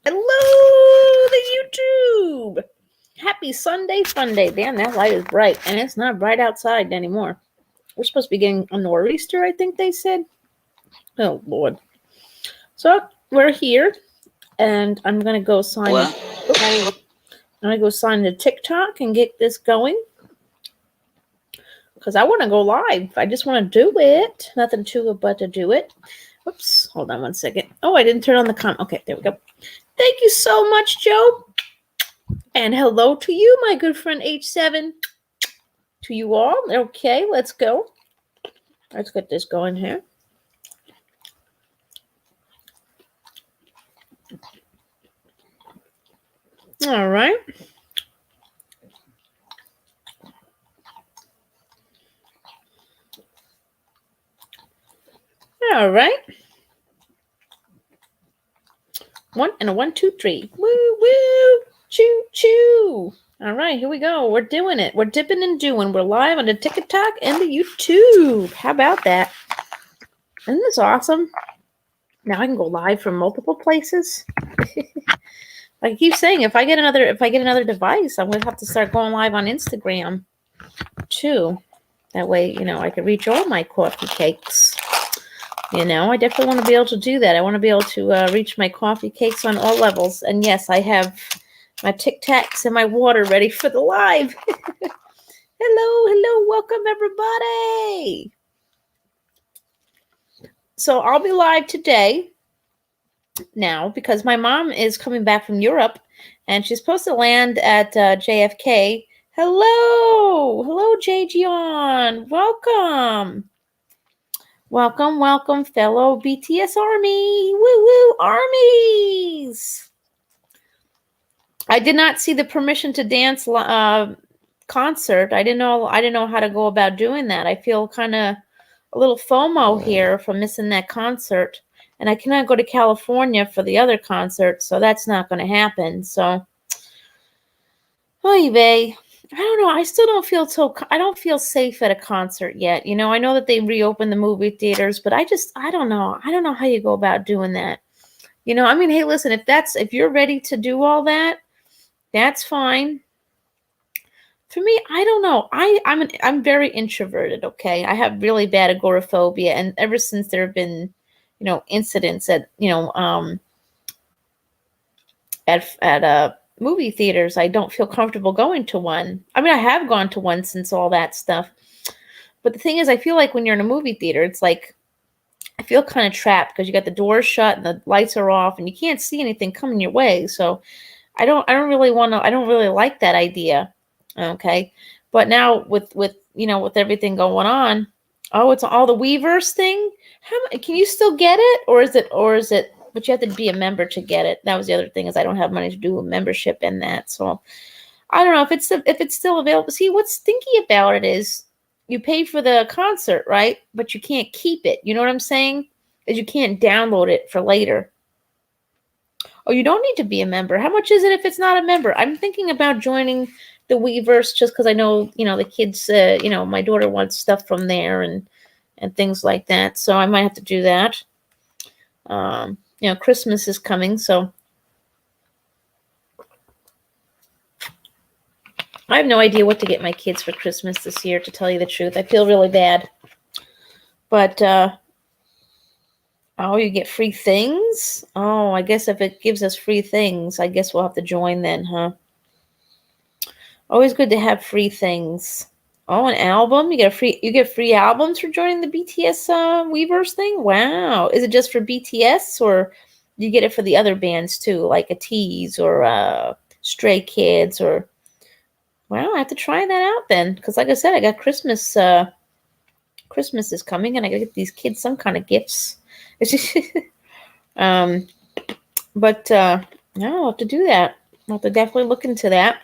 Hello, the YouTube. Happy Sunday, Funday. Damn, that light is bright, and it's not bright outside anymore. We're supposed to be getting a nor'easter, I think they said. Oh, Lord. So, we're here, and I'm going to go sign in. I'm going to go sign into TikTok and get this going. Because I want to go live. I just want to do it. Nothing to it but to do it. Oops, hold on one second. Oh, I didn't turn on the Okay, there we go. Thank you so much, Joe. And hello to you, my good friend H7. To you all. Okay, let's go. Let's get this going here. All right. All right. 1, 2, 3. Woo, woo. Choo, choo. All right, here we go. We're doing it. We're dipping and doing. We're live on the TikTok and the YouTube. How about that? Isn't this awesome? Now I can go live from multiple places. Like I keep saying, if I get another device, I'm gonna have to start going live on Instagram too. That way, I could reach all my coffee cakes. I definitely want to be able to do that. I want to be able to reach my coffee cakes on all levels. And yes, I have my Tic Tacs and my water ready for the live. Hello, welcome everybody. So I'll be live today now because my mom is coming back from Europe and she's supposed to land at JFK. Hello, J. Gion. Welcome. Welcome, fellow BTS Army. Woo, armies. I did not see the Permission to Dance concert. I didn't know how to go about doing that. I feel kind of a little FOMO here from missing that concert. And I cannot go to California for the other concert, so that's not going to happen. So, oy vey. I don't know. I still don't feel I don't feel safe at a concert yet. I know that they reopened the movie theaters, but I don't know. I don't know how you go about doing that. Hey, listen, if you're ready to do all that, that's fine. For me, I don't know. I'm very introverted, okay? I have really bad agoraphobia, and ever since there have been, incidents at movie theaters, I don't feel comfortable going to one. I have gone to one since all that stuff. But the thing is, I feel like when you're in a movie theater, it's like I feel kind of trapped because you got the doors shut and the lights are off and you can't see anything coming your way. So I don't really like that idea. Okay. But now with everything going on, it's all the Weverse thing. Can you still get it? Or is it but you have to be a member to get it. That was the other thing, is I don't have money to do a membership in that. So I don't know if it's still available. See, what's stinky about it is you pay for the concert, right? But you can't keep it. You know what I'm saying? Is you can't download it for later. Oh, you don't need to be a member. How much is it if it's not a member? I'm thinking about joining the Weverse just because I know, the kids, my daughter wants stuff from there and things like that. So I might have to do that. Christmas is coming, so I have no idea what to get my kids for Christmas this year, to tell you the truth. I feel really bad. But, you get free things? Oh, I guess if it gives us free things, I guess we'll have to join then, huh? Always good to have free things. Oh, an album? You get free albums for joining the BTS Weverse thing? Wow. Is it just for BTS, or do you get it for the other bands too, like a Tease or Stray Kids? Or I have to try that out then, because like I said, I got Christmas. Christmas is coming, and I gotta get these kids some kind of gifts. But I'll have to do that. I'll have to definitely look into that.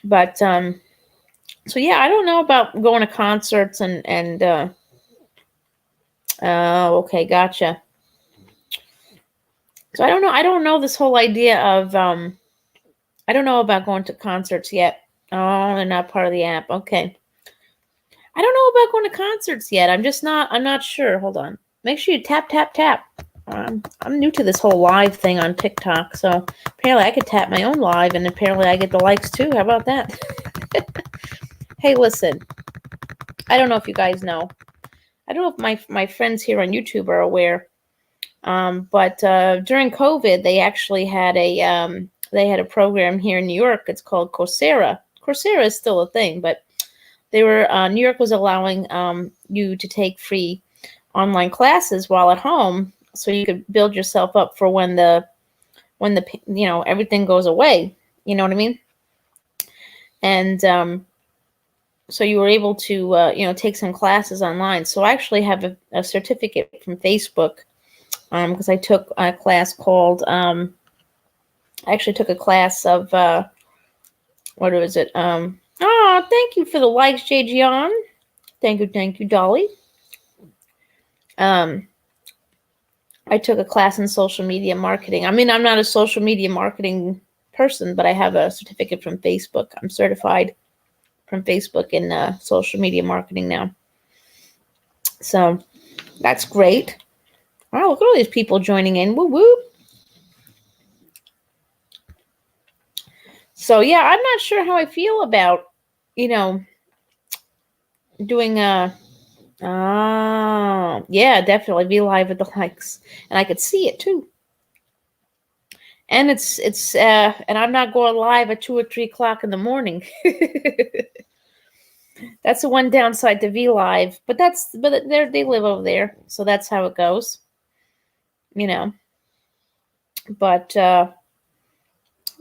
But so yeah, I don't know about going to concerts and okay, gotcha. So I don't know this whole idea of I don't know about going to concerts yet. Oh, they're not part of the app. Okay. I don't know about going to concerts yet. I'm not sure. Hold on. Make sure you tap. I'm new to this whole live thing on TikTok, so apparently I could tap my own live, and apparently I get the likes too. How about that? Hey, listen, I don't know if you guys know. I don't know if my friends here on YouTube are aware, but during COVID, they actually had a program here in New York. It's called Coursera. Coursera is still a thing, but New York was allowing you to take free online classes while at home, so you could build yourself up for when the everything goes away. You know what I mean? And so you were able to take some classes online. So I actually have a certificate from Facebook because I took a class called I actually took a class of what was it? Oh, thank you for the likes, J. Gian. Thank you, Dolly. I took a class in social media marketing. I mean, I'm not a social media marketing person, but I have a certificate from Facebook. I'm certified from Facebook in social media marketing now. So that's great. Wow, look at all these people joining in. Woo woo. So yeah, I'm not sure how I feel about, doing yeah, definitely be live with the likes. And I could see it too. And and I'm not going live at 2 or 3 o'clock in the morning. That's the one downside to V Live, but they live over there, so that's how it goes. But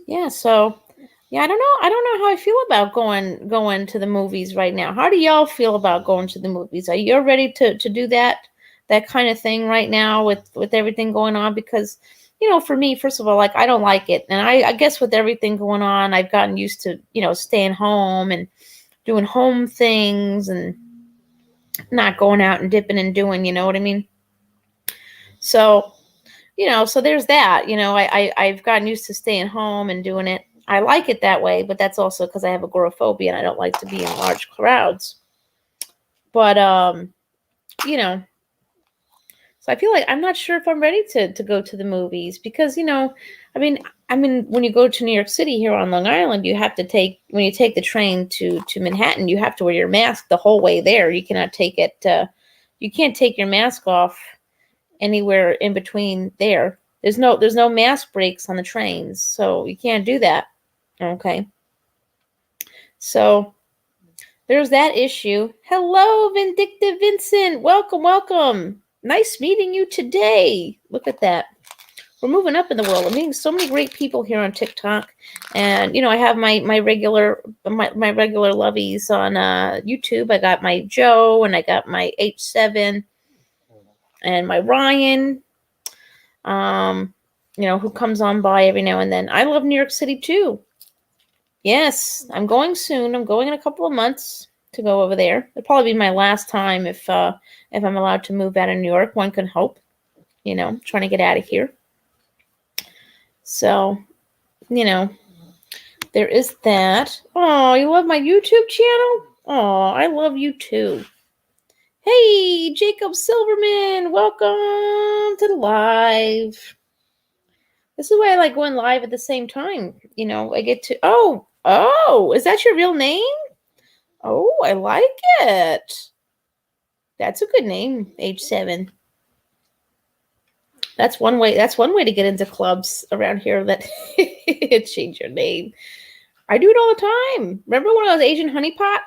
yeah, so yeah, I don't know how I feel about going to the movies right now. How do y'all feel about going to the movies? Are you ready to do that kind of thing right now with everything going on? Because for me, first of all, like I don't like it, and I guess with everything going on, I've gotten used to staying home and doing home things and not going out and dipping and doing, you know what I mean? So, so there's that, I've gotten used to staying home and doing it. I like it that way, but that's also because I have agoraphobia and I don't like to be in large crowds. But, so I feel like I'm not sure if I'm ready to go to the movies because, I mean, when you go to New York City here on Long Island, when you take the train to Manhattan, you have to wear your mask the whole way there. You cannot take it, you can't take your mask off anywhere in between there. There's no mask breaks on the trains, so you can't do that. Okay. So there's that issue. Hello, Vindictive Vincent. Welcome. Nice meeting you today. Look at that. We're moving up in the world. I'm meeting so many great people here on TikTok, and I have my regular lovies on YouTube. I got my Joe, and I got my H7, and my Ryan. Who comes on by every now and then. I love New York City too. Yes, I'm going soon. I'm going in a couple of months to go over there. It'll probably be my last time if I'm allowed to move out of New York. One can hope. Trying to get out of here. So, there is that. Oh, you love my YouTube channel? Oh, I love you too. Hey, Jacob Silverman, welcome to the live. This is why I like going live at the same time. I get to, oh, is that your real name? Oh, I like it. That's a good name, H7. That's one way to get into clubs around here that change your name. I do it all the time. Remember when I was Asian Honeypot?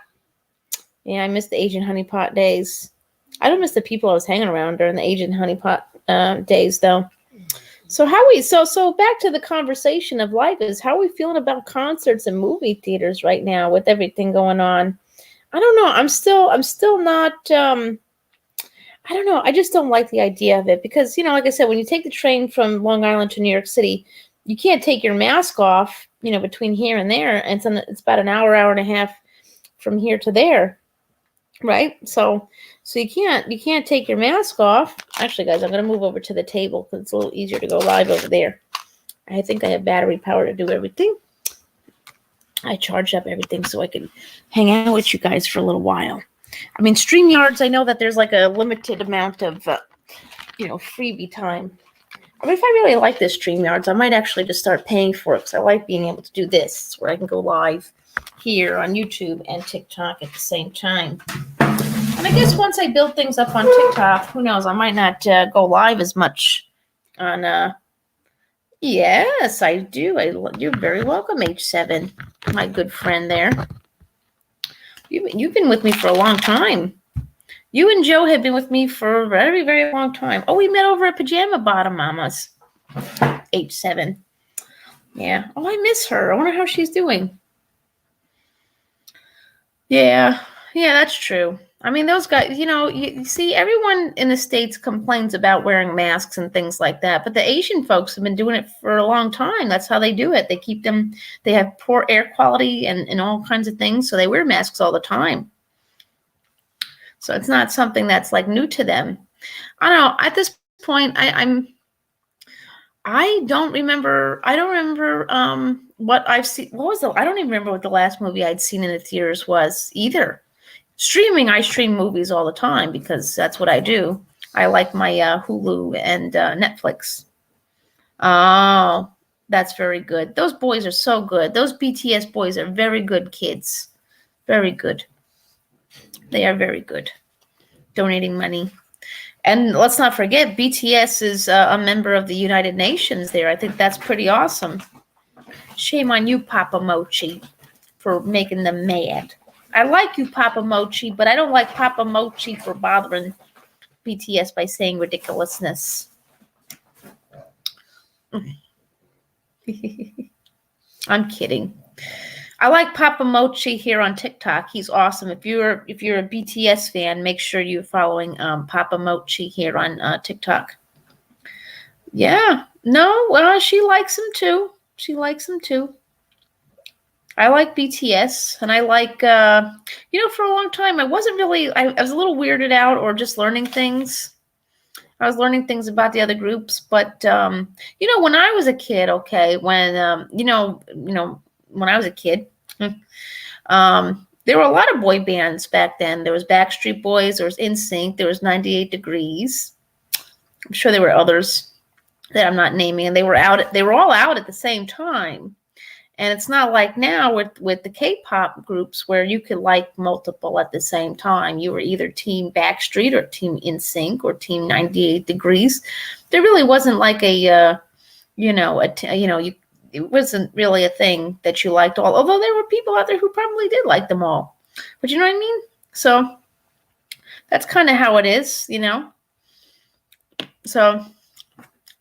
Yeah, I miss the Asian Honeypot days. I don't miss the people I was hanging around during the Asian Honeypot days, though. So so back to the conversation of life is how are we feeling about concerts and movie theaters right now with everything going on? I don't know. I'm still not. I don't know. I just don't like the idea of it because like I said, when you take the train from Long Island to New York City, you can't take your mask off. Between here and there, and it's about an hour and a half from here to there, right? So you can't take your mask off. Actually, guys, I'm gonna move over to the table because it's a little easier to go live over there. I think I have battery power to do everything. I charged up everything so I can hang out with you guys for a little while. StreamYards, I know that there's like a limited amount of freebie time. I mean, if I really like this StreamYards, I might actually just start paying for it because I like being able to do this, where I can go live here on YouTube and TikTok at the same time. And I guess once I build things up on TikTok, who knows, I might not go live as much on, yes, I do. You're very welcome, H7, my good friend there. You've been with me for a long time. You and Joe have been with me for a very, very long time. Oh, we met over at Pajama Bottom Mamas. H7. Yeah. Oh, I miss her. I wonder how she's doing. Yeah. Yeah, that's true. I mean, those guys, you see, everyone in the States complains about wearing masks and things like that, but the Asian folks have been doing it for a long time. That's how they do it. They have poor air quality and all kinds of things, so they wear masks all the time. So it's not something that's like new to them. I don't know. At this point, I don't remember what I've seen. I don't even remember what the last movie I'd seen in the theaters was either. Streaming, I stream movies all the time because that's what I do. I like my Hulu and Netflix. Oh, that's very good. Those boys are so good. Those BTS boys are very good kids. Very good. They are very good. Donating money. And let's not forget, BTS is a member of the United Nations there. I think that's pretty awesome. Shame on you, Papa Mochi, for making them mad. I like you, Papa Mochi, but I don't like Papa Mochi for bothering BTS by saying ridiculousness. I'm kidding. I like Papa Mochi here on TikTok. He's awesome. If you're a BTS fan, make sure you're following Papa Mochi here on TikTok. Yeah. No, well, she likes him too. She likes him too. I like BTS, and I like, for a long time, I wasn't really, I was a little weirded out or just learning things. I was learning things about the other groups, but, when I was a kid, okay, when I was a kid, there were a lot of boy bands back then. There was Backstreet Boys, there was NSYNC, there was 98 Degrees. I'm sure there were others that I'm not naming, and they were all out at the same time. And it's not like now with the K-pop groups where you could like multiple at the same time. You were either Team Backstreet or Team NSYNC or Team 98 Degrees. There really wasn't like it wasn't really a thing that you liked all. Although there were people out there who probably did like them all. But you know what I mean? So that's kind of how it is, So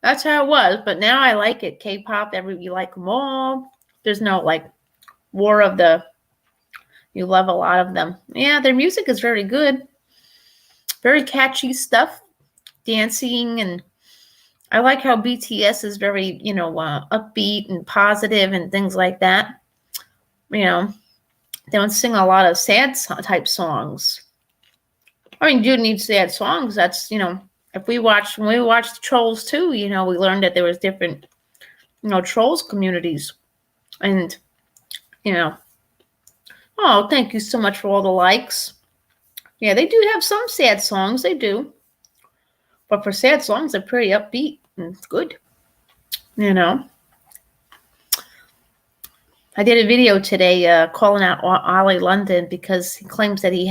that's how it was. But now I like it. K-pop, you like them all. There's no like war of you love a lot of them. Yeah, their music is very good. Very catchy stuff. Dancing, and I like how BTS is very, upbeat and positive and things like that. They don't sing a lot of sad type songs. I mean, you need sad songs. That's, when we watched the Trolls too, we learned that there was different, Trolls communities. And, oh, thank you so much for all the likes. Yeah, they do have some sad songs. They do. But for sad songs, they're pretty upbeat and good. I did a video today calling out Ollie London because he claims that he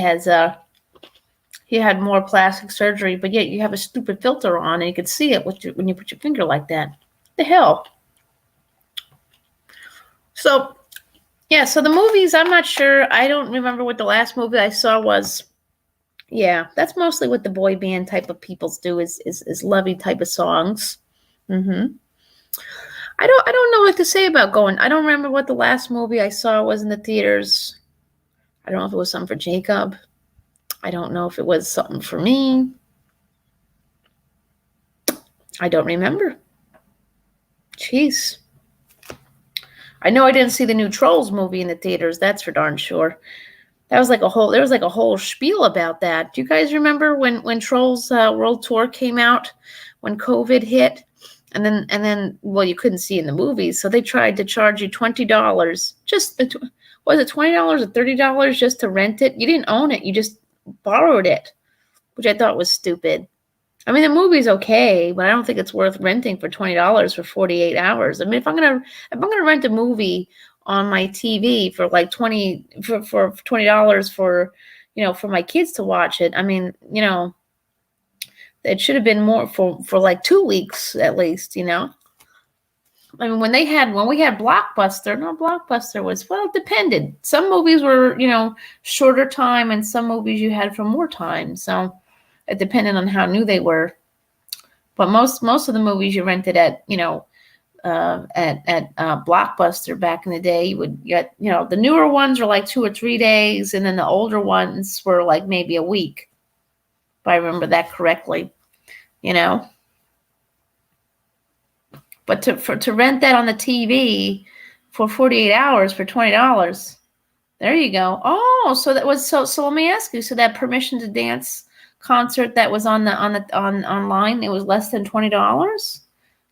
had more plastic surgery, but yet you have a stupid filter on and you can see it when you put your finger like that. The hell? So, yeah, so the movies, I'm not sure. I don't remember what the last movie I saw was. Yeah, that's mostly what the boy band type of peoples do is lovey type of songs. Mm-hmm. I don't know what to say about going. I don't remember what the last movie I saw was in the theaters. I don't know if it was something for Jacob. I don't know if it was something for me. I don't remember. Jeez. I know I didn't see the new Trolls movie in the theaters. That's for darn sure. There was like a whole spiel about that. Do you guys remember when Trolls World Tour came out, when COVID hit, and then well, you couldn't see in the movies, so they tried to charge you $20. Was it $20 or $30 just to rent it? You didn't own it. You just borrowed it, which I thought was stupid. I mean, the movie's okay, but I don't think it's worth renting for $20 for 48 hours. I mean, if I'm gonna rent a movie on my TV for like for $20 for for my kids to watch it, I mean, it should have been more for like 2 weeks at least. I mean, when we had Blockbuster, no, Blockbuster was, well, it depended. Some movies were, shorter time, and some movies you had for more time. So it depended on how new they were. But most of the movies you rented at, at Blockbuster back in the day, you would get, the newer ones were like 2 or 3 days, and then the older ones were like maybe a week, if I remember that correctly. But to rent that on the TV for 48 hours for $20, there you go. Oh, so that was so let me ask you, so that Permission to Dance concert that was on online, it was less than $20?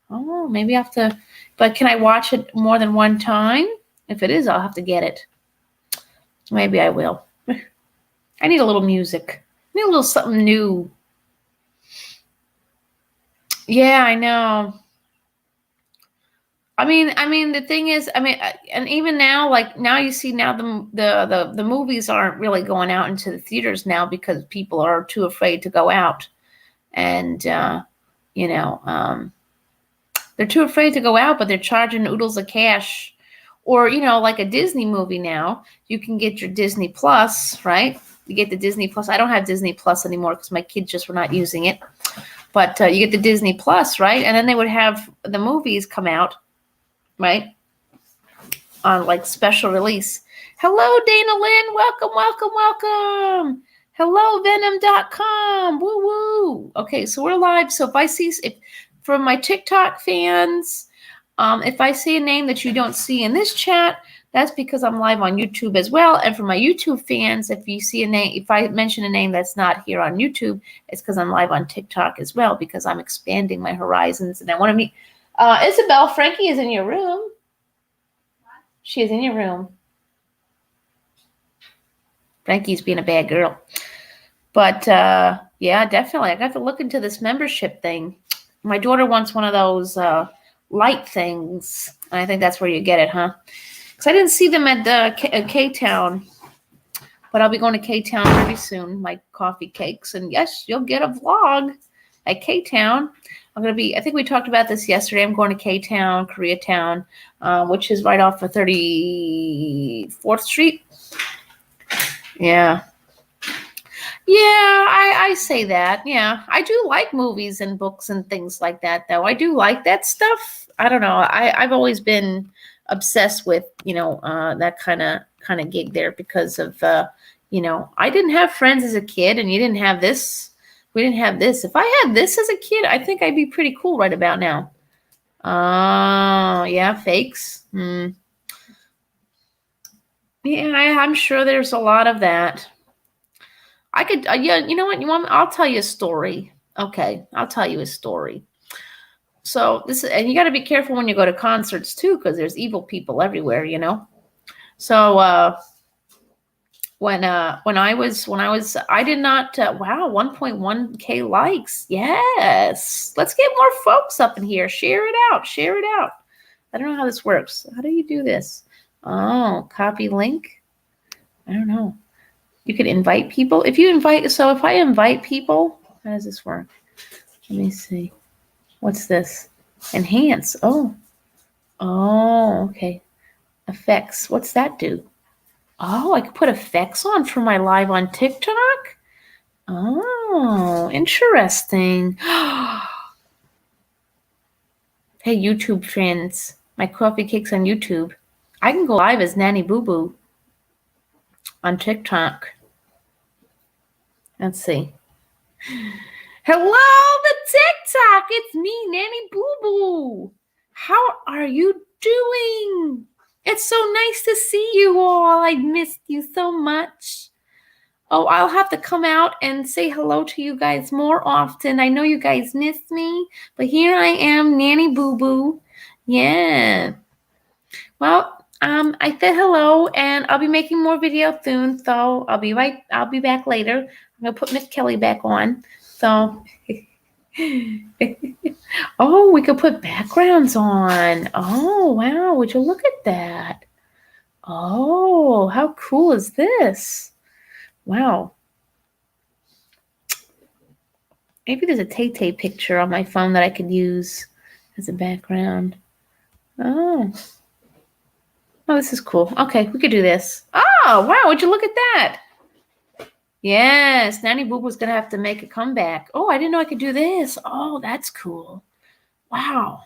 Oh, maybe I have to, but can I watch it more than one time? If it is, I'll have to get it. Maybe I will. I need a little music. I need a little something new. Yeah, I know. I mean, the thing is, and even now, like now you see now the movies aren't really going out into the theaters now because people are too afraid to go out, and you know, they're too afraid to go out, but they're charging oodles of cash, or like a Disney movie now, you can get your Disney Plus, right? You get the Disney Plus. I don't have Disney Plus anymore because my kids just were not using it, but you get the Disney Plus, right? And then they would have the movies come out, right, on like special release. Hello, Dana Lynn. Welcome, welcome, welcome. Hello, Venom.com. Woo woo. Okay, so we're live. So if from my TikTok fans, if I see a name that you don't see in this chat, that's because I'm live on YouTube as well. And for my YouTube fans, if you see a name, if I mention a name that's not here on YouTube, it's because I'm live on TikTok as well, because I'm expanding my horizons and I want to meet. Isabel, Frankie is in your room. She is in your room. Frankie's being a bad girl. But yeah, definitely. I got to look into this membership thing. My daughter wants one of those light things. I think that's where you get it, huh? Because I didn't see them at K-Town. But I'll be going to K-Town pretty soon. My coffee cakes. And yes, you'll get a vlog at K-Town. I think we talked about this yesterday. I'm going to K-Town, Koreatown, which is right off of 34th Street. Yeah. Yeah, I say that. Yeah, I do like movies and books and things like that, though. I do like that stuff. I don't know. I've always been obsessed with, that kind of gig there because of, I didn't have friends as a kid, and you didn't have this. We didn't have this. If I had this as a kid, I think I'd be pretty cool right about now. Yeah, fakes. Yeah, I'm sure there's a lot of that. I could, yeah, you know what? I'll tell you a story. Okay, I'll tell you a story. So and you got to be careful when you go to concerts too, because there's evil people everywhere, So when I did not, wow, 1.1K likes. Yes. Let's get more folks up in here. Share it out. Share it out. I don't know how this works. How do you do this? Oh, copy link. I don't know. You could invite people. If I invite people, how does this work? Let me see. What's this? Enhance. Oh, okay. Effects. What's that do? Oh, I could put effects on for my live on TikTok? Oh, interesting. Hey, YouTube friends. My coffee cakes on YouTube. I can go live as Nanny Boo Boo on TikTok. Let's see. Hello, the TikTok. It's me, Nanny Boo Boo. How are you doing? It's so nice to see you all. I missed you so much. Oh, I'll have to come out and say hello to you guys more often. I know you guys miss me, but here I am, Nanny Boo Boo. Yeah. Well, I said hello, and I'll be making more videos soon, so I'll be back later. I'm gonna put Miss Kelly back on. So Oh, we could put backgrounds on. Oh, wow. Would you look at that? Oh, how cool is this? Wow. Maybe there's a Tay-Tay picture on my phone that I could use as a background. Oh. Oh, this is cool. Okay, we could do this. Oh, wow. Would you look at that? Yes, Nanny Boo Boo's going to have to make a comeback. Oh, I didn't know I could do this. Oh, that's cool. Wow.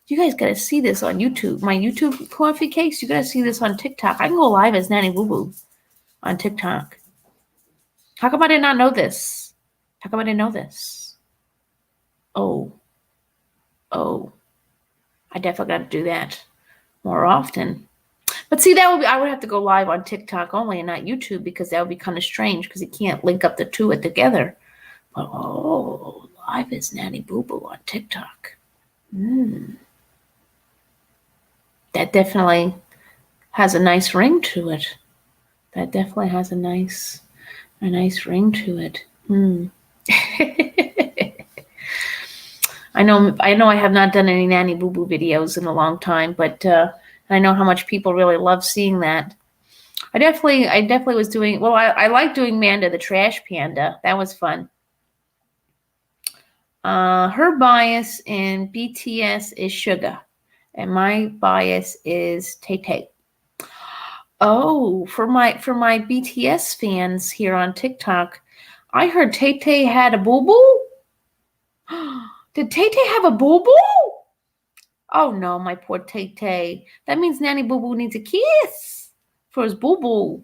You guys got to see this on YouTube. My YouTube coffee cakes, you got to see this on TikTok. I can go live as Nanny Boo Boo on TikTok. How come I did not know this? How come I didn't know this? Oh. I definitely got to do that more often. But see, that would be, I would have to go live on TikTok only and not YouTube because that would be kind of strange because you can't link up the two together. But live as Nanny Boo Boo on TikTok. That definitely has a nice ring to it. That definitely has a nice ring to it. I know I have not done any Nanny Boo Boo videos in a long time, but I know how much people really love seeing that. I definitely was doing, well, I like doing Manda the Trash Panda. That was fun. Her bias in BTS is Suga, and my bias is Tay-Tay. Oh, for my BTS fans here on TikTok, I heard Tay-Tay had a boo-boo. Did Tay-Tay have a boo-boo? Oh no, my poor Tay-Tay. That means Nanny Boo Boo needs a kiss for his boo-boo.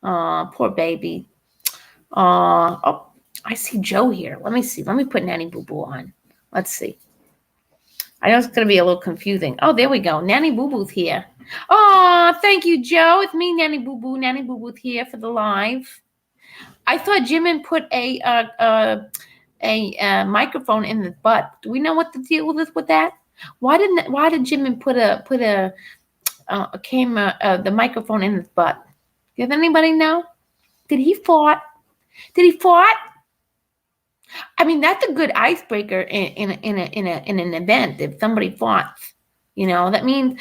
Poor baby. Oh, I see Joe here. Let me see. Let me put Nanny Boo Boo on. Let's see. I know it's going to be a little confusing. Oh, there we go. Nanny Boo Boo's here. Oh, thank you, Joe. It's me, Nanny Boo Boo. Nanny Boo Boo's here for the live. I thought Jimin put a microphone in his butt. Do we know what the deal is with that? Why did Jimin put a camera, the microphone in his butt? Does anybody know? Did he fart? I mean, that's a good icebreaker in an event. If somebody farts, that means,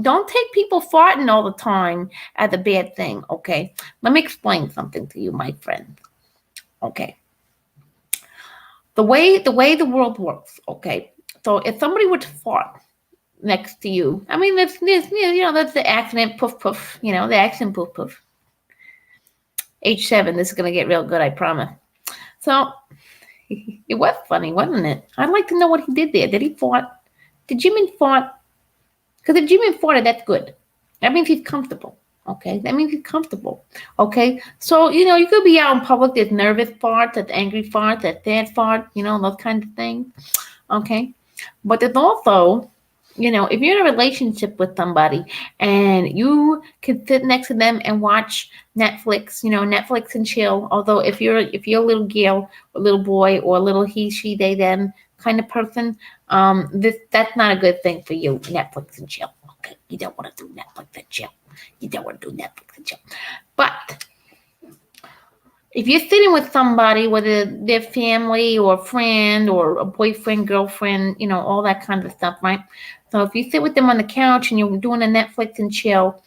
don't take people farting all the time as a bad thing. Okay, let me explain something to you, my friend. Okay, the way the world works. Okay, so if somebody were to fart next to you, I mean, that's the accident. Poof poof. The accident. Poof poof. H7. This is gonna get real good. I promise. So. It was funny, wasn't it? I'd like to know what he did there. Did he fart? Did Jimin fart? Because if Jimin farted, that's good. That means he's comfortable. Okay? That means he's comfortable. Okay? So, you could be out in public. There's nervous farts, there's angry farts, there's sad farts, those kinds of things. Okay? But there's also, if you're in a relationship with somebody and you can sit next to them and watch Netflix, Netflix and chill. Although if you're a little girl, a little boy, or a little he, she, they, them kind of person, that's not a good thing for you. Netflix and chill. Okay, you don't want to do Netflix and chill. You don't want to do Netflix and chill. But if you're sitting with somebody, whether they're family or a friend or a boyfriend, girlfriend, all that kind of stuff, right? So if you sit with them on the couch and you're doing a Netflix and chill,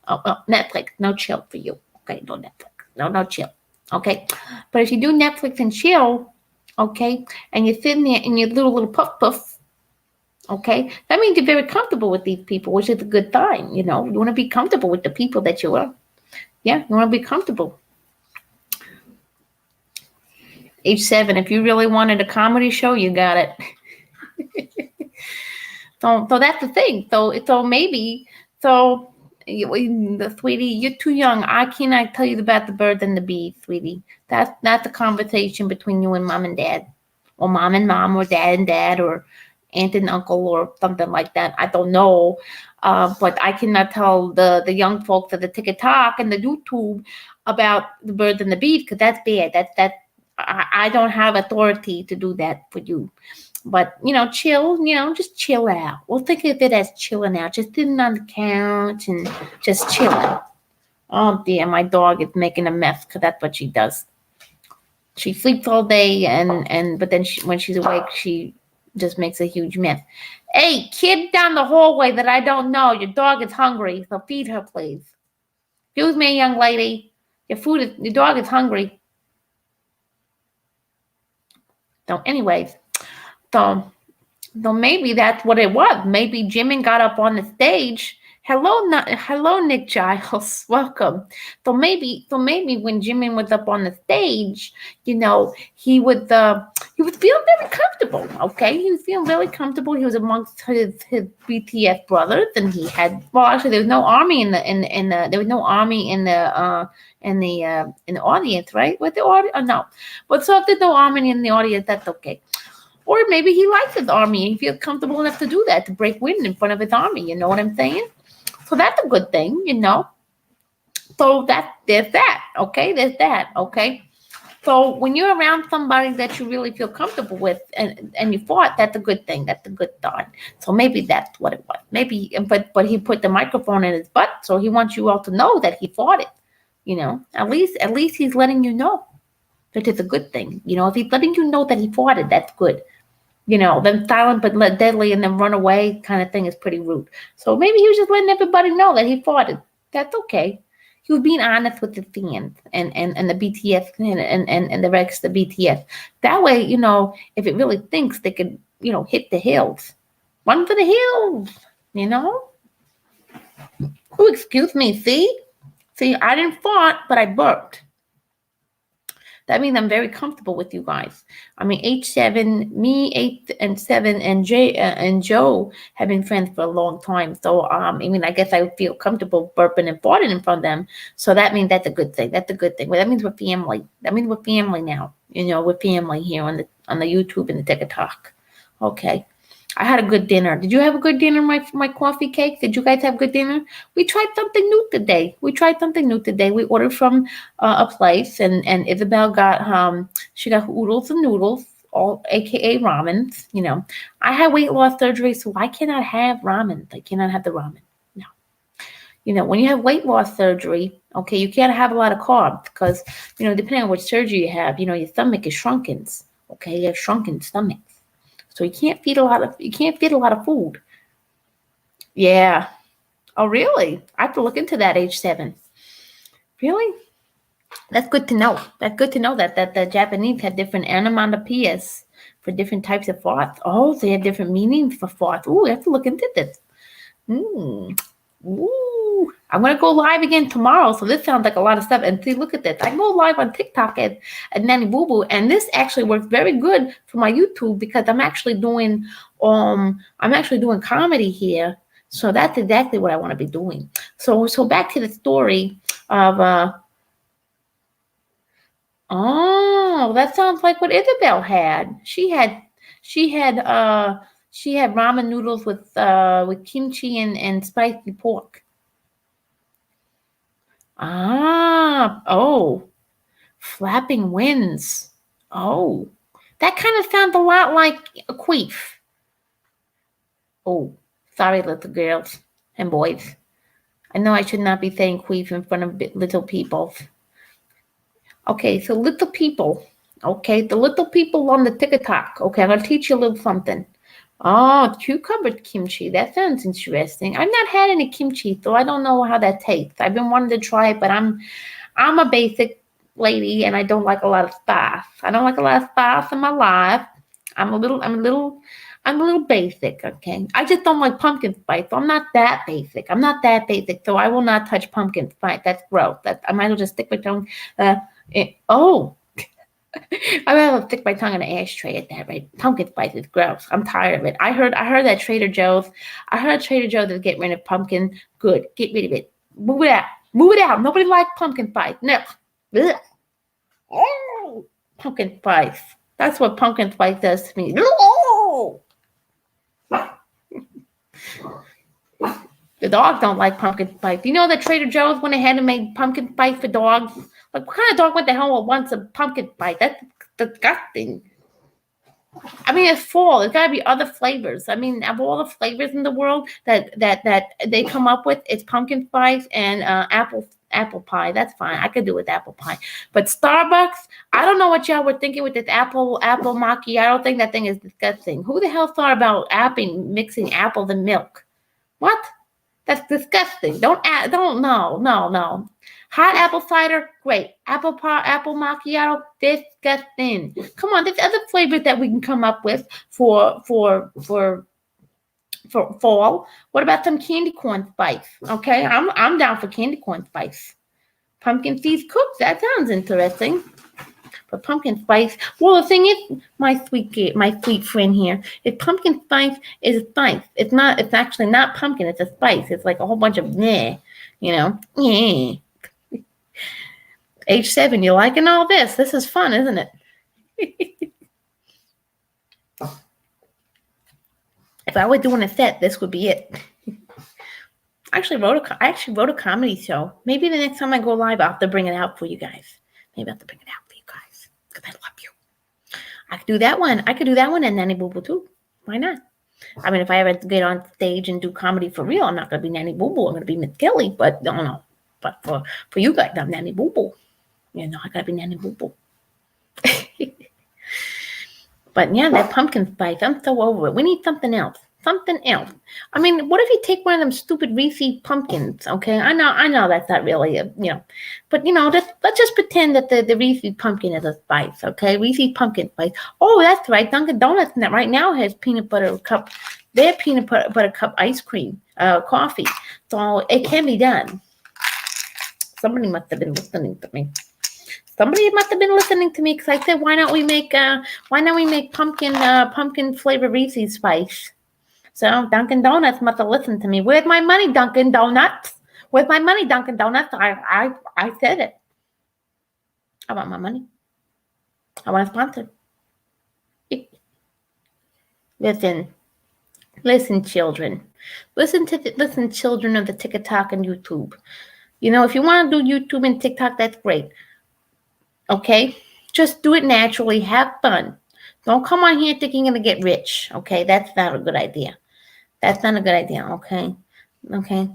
Netflix, no chill for you. Okay, no Netflix, no chill. Okay, but if you do Netflix and chill, okay, and you're sitting there in your little puff, okay, that means you're very comfortable with these people, which is a good sign. You want to be comfortable with the people that you are. Yeah, you want to be comfortable. H7, if you really wanted a comedy show, you got it. So that's the thing. So maybe, sweetie, you're too young. I cannot tell you about the bird and the bee, sweetie. That's a conversation between you and mom and dad, or mom and mom, or dad and dad, or aunt and uncle, or something like that. I don't know. But I cannot tell the young folks at the TikTok and the YouTube about the birds and the bees because that's bad. I don't have authority to do that for you. But, chill, just chill out. We'll think of it as chilling out. Just sitting on the couch and just chilling. Oh, dear, my dog is making a mess because that's what she does. She sleeps all day, but then when she's awake, she just makes a huge mess. Hey, kid down the hallway that I don't know, your dog is hungry, so feed her, please. Excuse me, young lady. Your dog is hungry. So, anyways, so maybe that's what it was. Maybe Jimin got up on the stage. Hello, Nick Giles. Welcome. So maybe when Jimin was up on the stage, he was feeling very comfortable. Okay, he was feeling very comfortable. He was amongst his BTS brothers, and he had actually there was no army in the there was no army in the audience, right? With the audience, no. But so if there's no army in the audience, that's okay. Or maybe he likes his army and he feels comfortable enough to do that, to break wind in front of his army. You know what I'm saying? So that's a good thing, So there's that, okay? There's that, okay? So when you're around somebody that you really feel comfortable with and you fought, that's a good thing. That's a good thought. So maybe that's what it was. Maybe, but he put the microphone in his butt, so he wants you all to know that he fought it. At least he's letting you know that it's a good thing. If he's letting you know that he fought it, that's good. Then silent but deadly and then run away kind of thing is pretty rude. So maybe he was just letting everybody know that he fought it. That's okay. He was being honest with the fans and the BTS and the rest of the BTS. That way, if it really thinks, they could, hit the hills. Run for the hills, Oh, excuse me. See, I didn't fart, but I burped. That means I'm very comfortable with you guys. I mean, H7, me, 8 and 7, and Joe have been friends for a long time. So, I guess I feel comfortable burping and farting in front of them. So that means that's a good thing. That's a good thing. Well, that means we're family. That means we're family now. We're family here on the YouTube and the TikTok. Okay. I had a good dinner. Did you have a good dinner, my coffee cake? Did you guys have good dinner? We tried something new today. We ordered from a place, and Isabel got she got oodles and noodles, all AKA ramens. I had weight loss surgery, so I cannot have ramen. I cannot have the ramen. No. When you have weight loss surgery, okay, you can't have a lot of carbs because, depending on what surgery you have, your stomach is shrunken. Okay, you have shrunken stomach. So you can't feed a lot of food. Yeah. Oh, really? I have to look into that, H7. Really? That's good to know. That's good to know that the Japanese have different onomatopoeias for different types of thoughts. Oh, they have different meanings for thoughts. Ooh, I have to look into this. Ooh. I'm going to go live again tomorrow. So this sounds like a lot of stuff. And see, look at this. I go live on TikTok at Nanny Boo Boo. And this actually works very good for my YouTube because I'm actually doing comedy here. So that's exactly what I want to be doing. So back to the story of that sounds like what Isabel had. She had ramen noodles with kimchi and spicy pork. Flapping winds. Oh, that kind of sounds a lot like a queef. Oh, sorry, little girls and boys. I know I should not be saying queef in front of little people. Okay, so little people. Okay, the little people on the TikTok. Okay, I'm going to teach you a little something. Oh, cucumber kimchi. That sounds interesting. I've not had any kimchi, so I don't know how that tastes. I've been wanting to try it, but I'm a basic lady and I don't like a lot of spice. I don't like a lot of spice in my life. I'm a little basic, okay? I just don't like pumpkin spice. So I'm not that basic. So I will not touch pumpkin spice. That's gross. I might as well just stick my tongue. I might as well stick my tongue in an ashtray at that rate. Pumpkin spice is gross. I'm tired of it. I heard that Trader Joe's. I heard Trader Joe's is getting rid of pumpkin. Good. Get rid of it. Move it out. Move it out. Nobody likes pumpkin spice. No. Ugh. Oh, pumpkin spice. That's what pumpkin spice does to me. Oh. The dogs don't like pumpkin spice. You know that Trader Joe's went ahead and made pumpkin spice for dogs? Like, what kind of dog went the hell wants a pumpkin spice? That's disgusting. I mean, it's fall. There's got to be other flavors. I mean, of all the flavors in the world that they come up with, it's pumpkin spice and apple apple pie. That's fine. I could do with apple pie. But Starbucks, I don't know what y'all were thinking with this apple macchiato. I don't think that thing is disgusting. Who the hell thought about mixing apples and milk? What? That's disgusting. Don't no. Hot apple cider, great. Apple macchiato, disgusting. Come on, there's other flavors that we can come up with for fall. What about some candy corn spice? Okay, I'm down for candy corn spice. Pumpkin seeds cooked. That sounds interesting. But pumpkin spice. Well, the thing is, my sweet friend here, if pumpkin spice is a spice, it's not. It's actually not pumpkin. It's a spice. It's like a whole bunch of meh, H7, you liking all this? This is fun, isn't it? If I were doing a set, this would be it. I actually wrote a comedy show. Maybe the next time I go live, I'll have to bring it out for you guys. Maybe I'll have to bring it out for you guys because I love you. I could do that one. I could do that one and Nanny Boo Boo too. Why not? I mean, if I ever get on stage and do comedy for real, I'm not going to be Nanny Boo Boo. I'm going to be Miss Kelly. But no. But for you guys, I'm Nanny Boo Boo. I got to be Nanny Boo Boo. But yeah, that pumpkin spice, I'm so over it. We need something else. I mean, what if you take one of them stupid Reese's pumpkins? Okay, I know that's not really but let's just pretend that the Reese's pumpkin is a spice. Okay, Reese's pumpkin spice. Oh, that's right. Dunkin' Donuts right now has peanut butter cup. Their peanut butter cup ice cream, coffee. So it can be done. Somebody must have been listening to me. Because I said, why not we make pumpkin flavored Reese's spice? So Dunkin' Donuts must have listened to me. Where's my money, Dunkin' Donuts? Where's my money, Dunkin' Donuts? I said it. I want my money. I want a sponsor. Listen, children. Listen, children of the TikTok and YouTube. If you want to do YouTube and TikTok, that's great. Okay? Just do it naturally. Have fun. Don't come on here thinking you're going to get rich. Okay? That's not a good idea. Okay?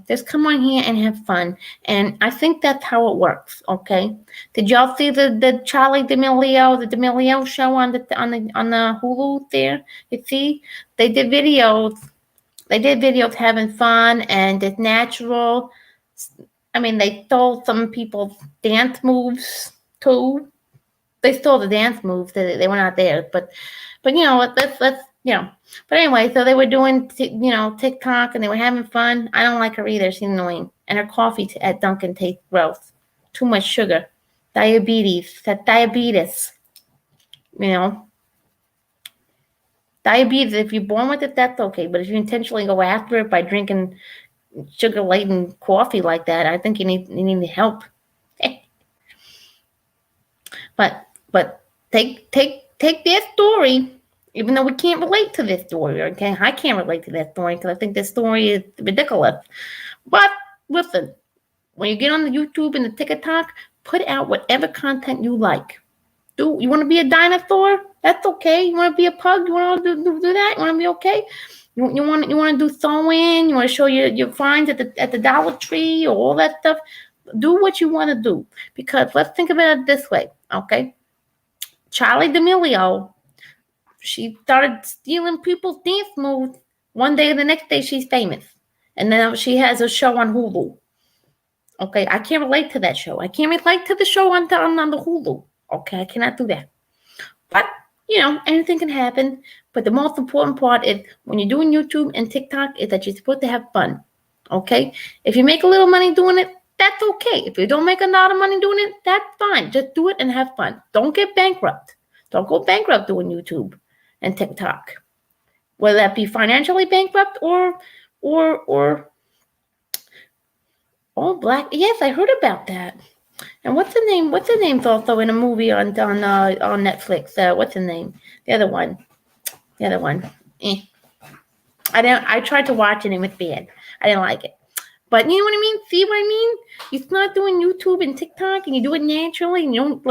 Just come on here and have fun. And I think that's how it works. Okay? Did y'all see the Charlie D'Amelio show on the Hulu there? You see? They did videos having fun and it's natural. I mean, they stole some people's dance moves too. They stole the dance moves. They were not there, but let's But anyway, so they were doing TikTok and they were having fun. I don't like her either. She's annoying, and her coffee at Dunkin' tastes gross. Too much sugar, diabetes. That diabetes. Diabetes. If you're born with it, that's okay. But if you intentionally go after it by drinking sugar-laden coffee like that, I think you need help. But take their story, even though we can't relate to this story. Okay, I can't relate to that story because I think this story is ridiculous. But listen, when you get on the YouTube and the TikTok, put out whatever content you like. You want to be a dinosaur? That's okay. You want to be a pug? You want to do that? You want to be okay? You want to do sewing? You want to show your finds at the Dollar Tree or all that stuff? Do what you want to do, because let's think about it this way, okay? Charlie D'Amelio, she started stealing people's dance moves. One day or the next day, she's famous. And then she has a show on Hulu. Okay, I can't relate to that show. I can't relate to the show on the Hulu. Okay, I cannot do that. But, anything can happen. But the most important part is when you're doing YouTube and TikTok is that you're supposed to have fun. Okay? If you make a little money doing it, that's okay. If you don't make a lot of money doing it, that's fine. Just do it and have fun. Don't get bankrupt. Don't go bankrupt doing YouTube and TikTok. Whether that be financially bankrupt or black. Yes, I heard about that. And what's the name? What's the name's also in a movie on Netflix? What's the name? The other one. I tried to watch it and it was bad. I didn't like it. But you know what I mean? See what I mean? You start doing YouTube and TikTok, and you do it naturally, and you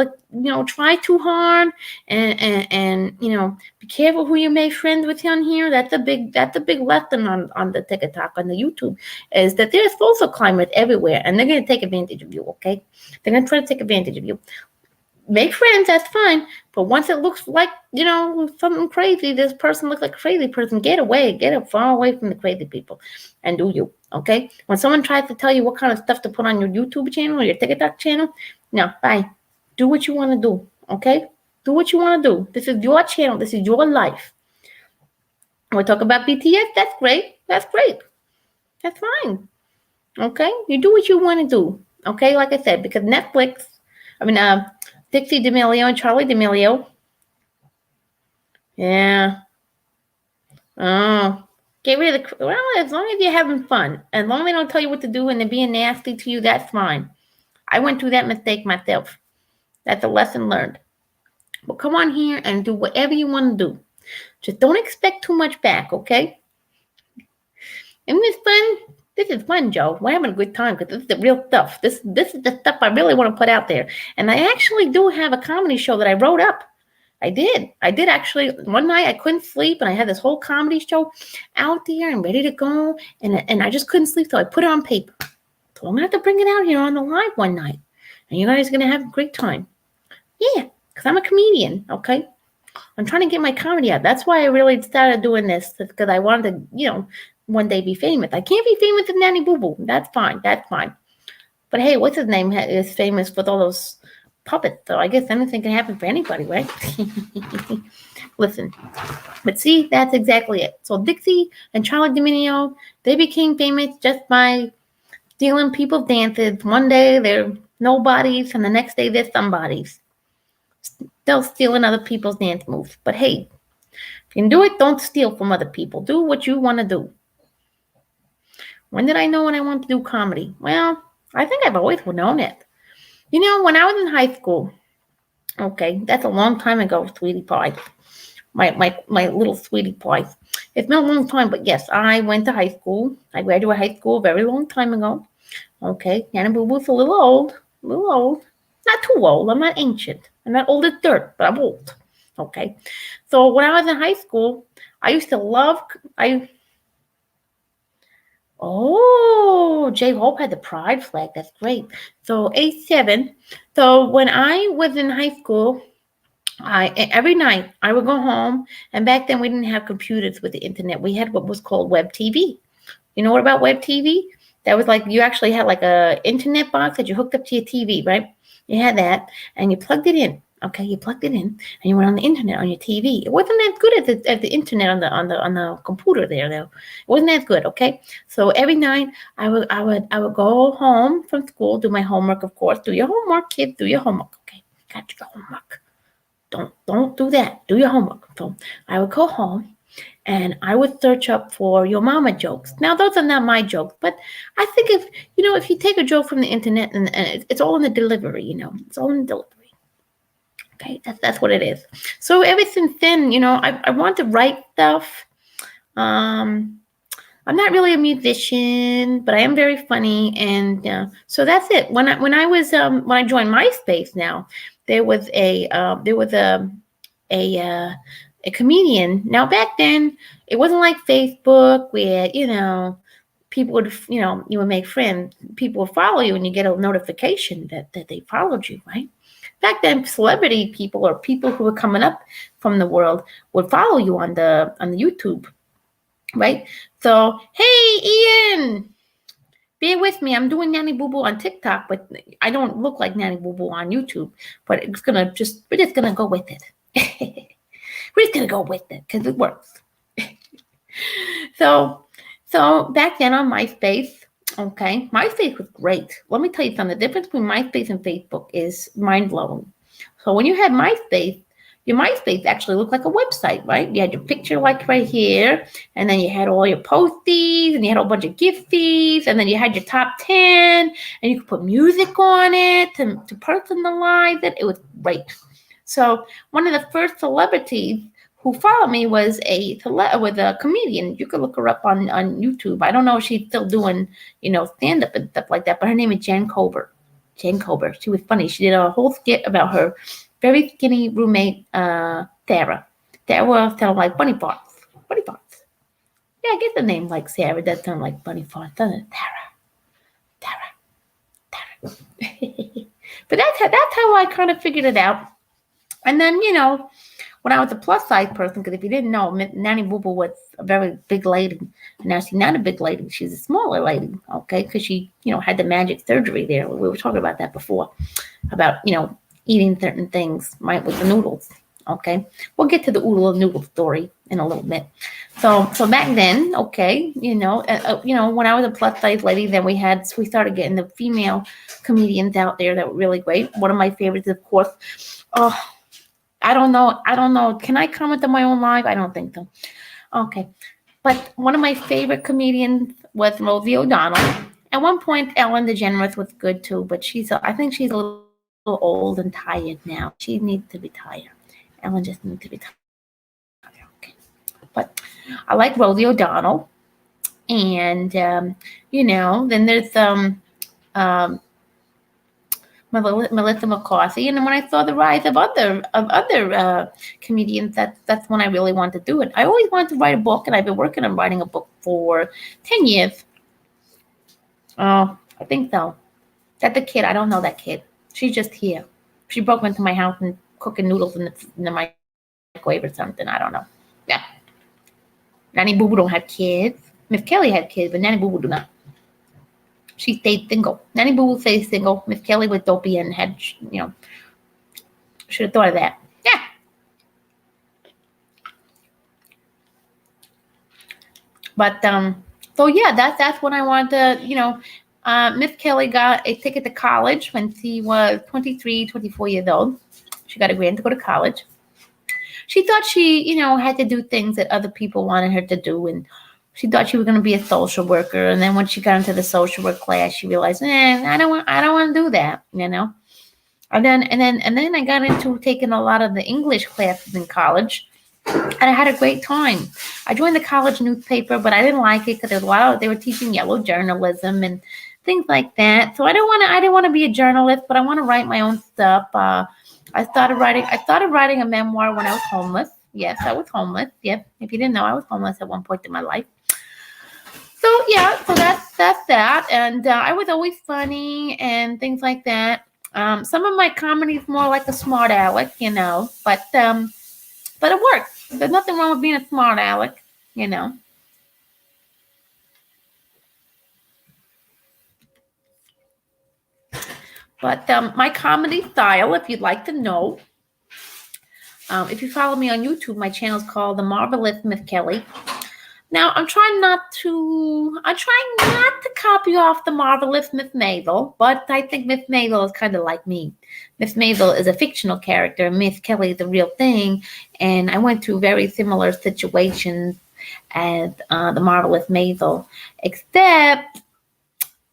don't try too hard, and be careful who you make friends with on here. That's a big lesson on the TikTok, on the YouTube, is that there's social climate everywhere, and they're gonna take advantage of you. Okay, they're gonna try to take advantage of you. Make friends, that's fine. But once it looks like, something crazy, this person looks like a crazy person, get far away from the crazy people and do you, okay? When someone tries to tell you what kind of stuff to put on your YouTube channel or your TikTok channel, no, bye. Do what you want to do, okay? Do what you want to do. This is your channel. This is your life. We talk about BTS, that's great. That's great. That's fine, okay? You do what you want to do, okay? Like I said, because Dixie D'Amelio and Charlie D'Amelio. Yeah. Oh. Get rid of as long as you're having fun. As long as they don't tell you what to do and they're being nasty to you, that's fine. I went through that mistake myself. That's a lesson learned. But come on here and do whatever you want to do. Just don't expect too much back, okay? Isn't this fun? This is fun, Joe. We're having a good time because this is the real stuff. This is the stuff I really want to put out there. And I actually do have a comedy show that I wrote up. I did actually. One night I couldn't sleep, and I had this whole comedy show out there and ready to go, and I just couldn't sleep, so I put it on paper. So I'm gonna have to bring it out here on the live one night, and you guys are gonna have a great time. Yeah, because I'm a comedian, okay? I'm trying to get my comedy out. That's why I really started doing this, because I wanted to, one day be famous. I can't be famous with Nanny Boo Boo. That's fine. But hey, what's his name is famous with all those puppets, so I guess anything can happen for anybody, right? Listen, but see, that's exactly it. So Dixie and Charlie D'Amelio, they became famous just by stealing people's dances. One day they're nobodies, and the next day they're somebodies. They'll stealing other people's dance moves. But hey, if you can do it, don't steal from other people. Do what you want to do. When did I know when I wanted to do comedy? Well, I think I've always known it. When I was in high school, okay, that's a long time ago, sweetie pie. My little sweetie pie. It's been a long time, but yes, I went to high school. I graduated high school a very long time ago. Okay, Nana Boo Boo's a little old. Not too old. I'm not ancient. I'm not old as dirt, but I'm old. Okay, so when I was in high school, I used to love. Oh, J Hope had the pride flag. That's great. So 87. So when I was in high school, every night I would go home, and back then we didn't have computers with the internet. We had what was called web TV. You know what about web TV? That was like you actually had like a internet box that you hooked up to your TV, right? You had that, and you plugged it in. Okay, you plugged it in, and you went on the internet on your TV. It wasn't as good as the internet on the computer there, though. It wasn't as good. Okay, so every night I would go home from school, do my homework, of course. Do your homework, kids. Do your homework. Okay, got your homework. Don't do that. Do your homework. So I would go home, and I would search up for your mama jokes. Now, those are not my jokes, but I think if you take a joke from the internet and it's all in the delivery, it's all in the delivery. Okay, that's what it is. So ever since then, I want to write stuff. I'm not really a musician, but I am very funny, and so that's it. When I joined MySpace, now there was a comedian. Now back then, it wasn't like Facebook where people would you would make friends. People would follow you, and you get a notification that they followed you, right? Back then, celebrity people or people who were coming up from the world would follow you on the YouTube, right? So, hey, Ian, bear with me. I'm doing Nanny Boo Boo on TikTok, but I don't look like Nanny Boo Boo on YouTube. But we're just gonna go with it. We're just gonna go with it because it works. So back then on MySpace. Okay, MySpace was great. Let me tell you something. The difference between MySpace and Facebook is mind-blowing. So when you had MySpace, your MySpace actually looked like a website, right? You had your picture like right here, and then you had all your posties, and you had a whole bunch of gift feeds, and then you had your top 10, and you could put music on it to personalize it. It was great. So one of the first celebrities who followed me was with a comedian. You could look her up on YouTube. I don't know if she's still doing, stand up and stuff like that, but her name is Jen Colbert. Jen Colbert. She was funny. She did a whole skit about her very skinny roommate, Sarah. Sarah sounded like bunny farts. Bunny farts. Yeah, I get the name like Sarah. That sound like bunny farts, doesn't it? Sarah. But that's how I kind of figured it out. And then, when I was a plus size person, because if you didn't know, Nanny Boo Boo was a very big lady. And now she's not a big lady. She's a smaller lady, okay? Because she, had the magic surgery there. We were talking about that before, about, eating certain things, right, with the noodles, okay? We'll get to the oodle noodle story in a little bit. So back then, okay, when I was a plus size lady, then we started getting the female comedians out there that were really great. One of my favorites, of course, I don't know. Can I comment on my own live? I don't think so. Okay. But one of my favorite comedians was Rosie O'Donnell. At one point, Ellen DeGeneres was good too, but I think she's a little old and tired now. She needs to retire. Ellen just needs to retire. Okay. But I like Rosie O'Donnell. And, then there's Melissa McCarthy, and then when I saw the rise of other comedians, that's when I really wanted to do it. I always wanted to write a book, and I've been working on writing a book for 10 years. Oh, I think so. That's the kid. I don't know that kid. She's just here. She broke into my house and cooking noodles in the microwave or something. I don't know. Yeah. Nanny Boo Boo don't have kids. Miss Kelly had kids, but Nanny Boo Boo do not. She stayed single. Nanny Boo Boo stayed single. Miss Kelly was dopey and had, should have thought of that. Yeah. But so yeah, that's when I wanted to, Miss Kelly got a ticket to college when she was 23, 24 years old. She got a grant to go to college. She thought she, had to do things that other people wanted her to do, and she thought she was going to be a social worker. And then when she got into the social work class, she realized, I don't want to do that, And then I got into taking a lot of the English classes in college, and I had a great time. I joined the college newspaper, but I didn't like it because they were teaching yellow journalism and things like that. So I didn't want to be a journalist, but I want to write my own stuff. I started writing a memoir when I was homeless. Yes, I was homeless. Yep. If you didn't know, I was homeless at one point in my life. So yeah, so that's that. And I was always funny and things like that. Some of my comedy is more like a smart aleck, but it works. There's nothing wrong with being a smart aleck, But my comedy style, if you'd like to know, if you follow me on YouTube, my channel is called The Marvelous Miss Kelly. Now, I'm trying not to copy off the marvelous Miss Maisel, but I think Miss Maisel is kind of like me. Miss Maisel is a fictional character, and Miss Kelly is the real thing, and I went through very similar situations as the marvelous Maisel, except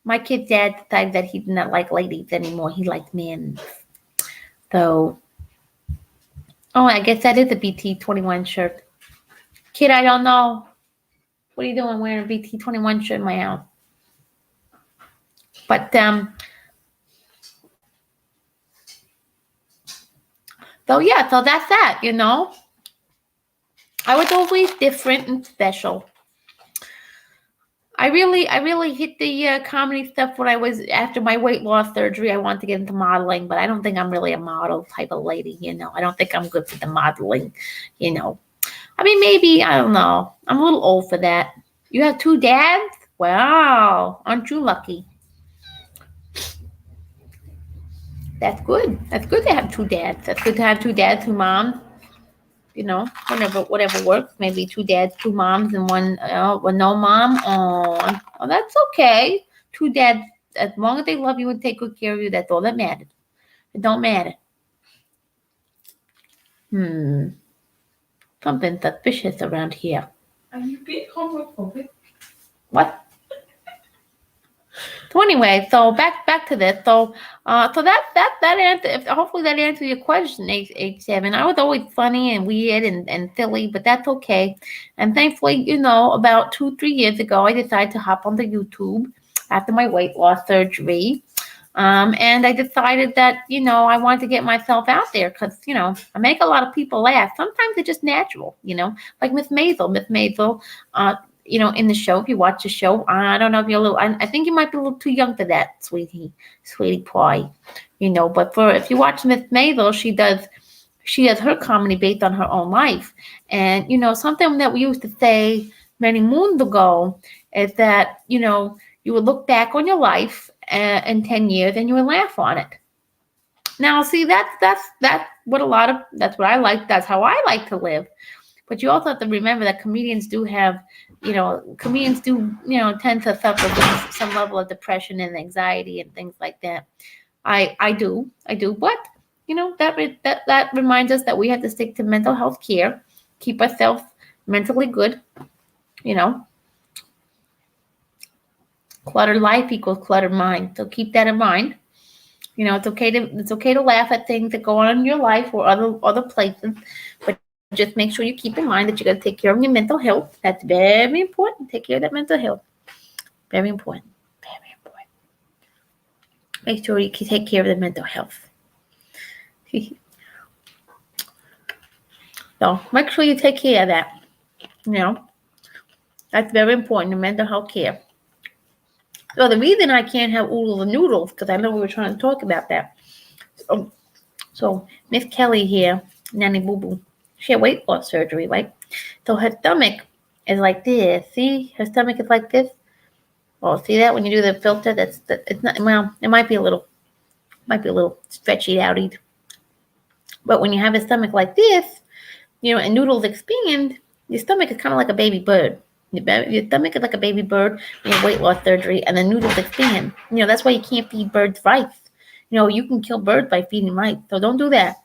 my kid's dad decided that he did not like ladies anymore. He liked men. So, I guess that is a BT21 shirt. Kid, I don't know. What are you doing wearing a BT21 shirt in my house? But, so that's that, I was always different and special. I really hit the comedy stuff when I was, after my weight loss surgery. I wanted to get into modeling, but I don't think I'm really a model type of lady, I don't think I'm good for the modeling, I mean, maybe, I don't know. I'm a little old for that. You have 2 dads? Wow. Aren't you lucky? That's good. That's good to have 2 dads. That's good to have 2 dads, 2 moms. Whatever works. Maybe 2 dads, 2 moms, and one with no mom. Oh, that's okay. 2 dads, as long as they love you and take good care of you, that's all that matters. It don't matter. Something suspicious around here. Are you being homophobic? What? So anyway, so back to this. So that answer. Hopefully that answers your question. H7. I was always funny and weird and silly, but that's okay. And thankfully, about 2-3 years ago, I decided to hop onto YouTube after my weight loss surgery. And I decided that, I wanted to get myself out there because, I make a lot of people laugh. Sometimes it's just natural, like Miss Maisel. Miss Maisel, in the show, if you watch the show, I don't know if you're a little, I think you might be a little too young for that, sweetie pie, but if you watch Miss Maisel, she does her comedy based on her own life. And, something that we used to say many moons ago is that, you would look back on your life in 10 years and you would laugh on it. Now, see, that's what that's what I like. That's how I like to live. But you also have to remember that comedians do tend to suffer with some level of depression and anxiety and things like that. I do. But, that reminds us that we have to stick to mental health care, keep ourselves mentally good, you know. Cluttered life equals cluttered mind. So keep that in mind. It's okay to laugh at things that go on in your life or other places, but just make sure you keep in mind that you got to take care of your mental health. That's very important. Take care of that mental health. Very important. Very important. Make sure you take care of the mental health. So make sure you take care of that. That's very important. The mental health care. So the reason I can't have oodles and noodles, because I know we were trying to talk about that. So Miss Kelly here, Nanny Boo Boo, she had weight loss surgery, right? So her stomach is like this. See, her stomach is like this. Oh, see that when you do the filter? It's not. Well, it might be a little stretchy outy. But when you have a stomach like this, and noodles expand, your stomach is kind of like a baby bird. Your stomach is like a baby bird in your weight loss surgery, and the noodles expand. That's why you can't feed birds rice. You can kill birds by feeding rice, so don't do that.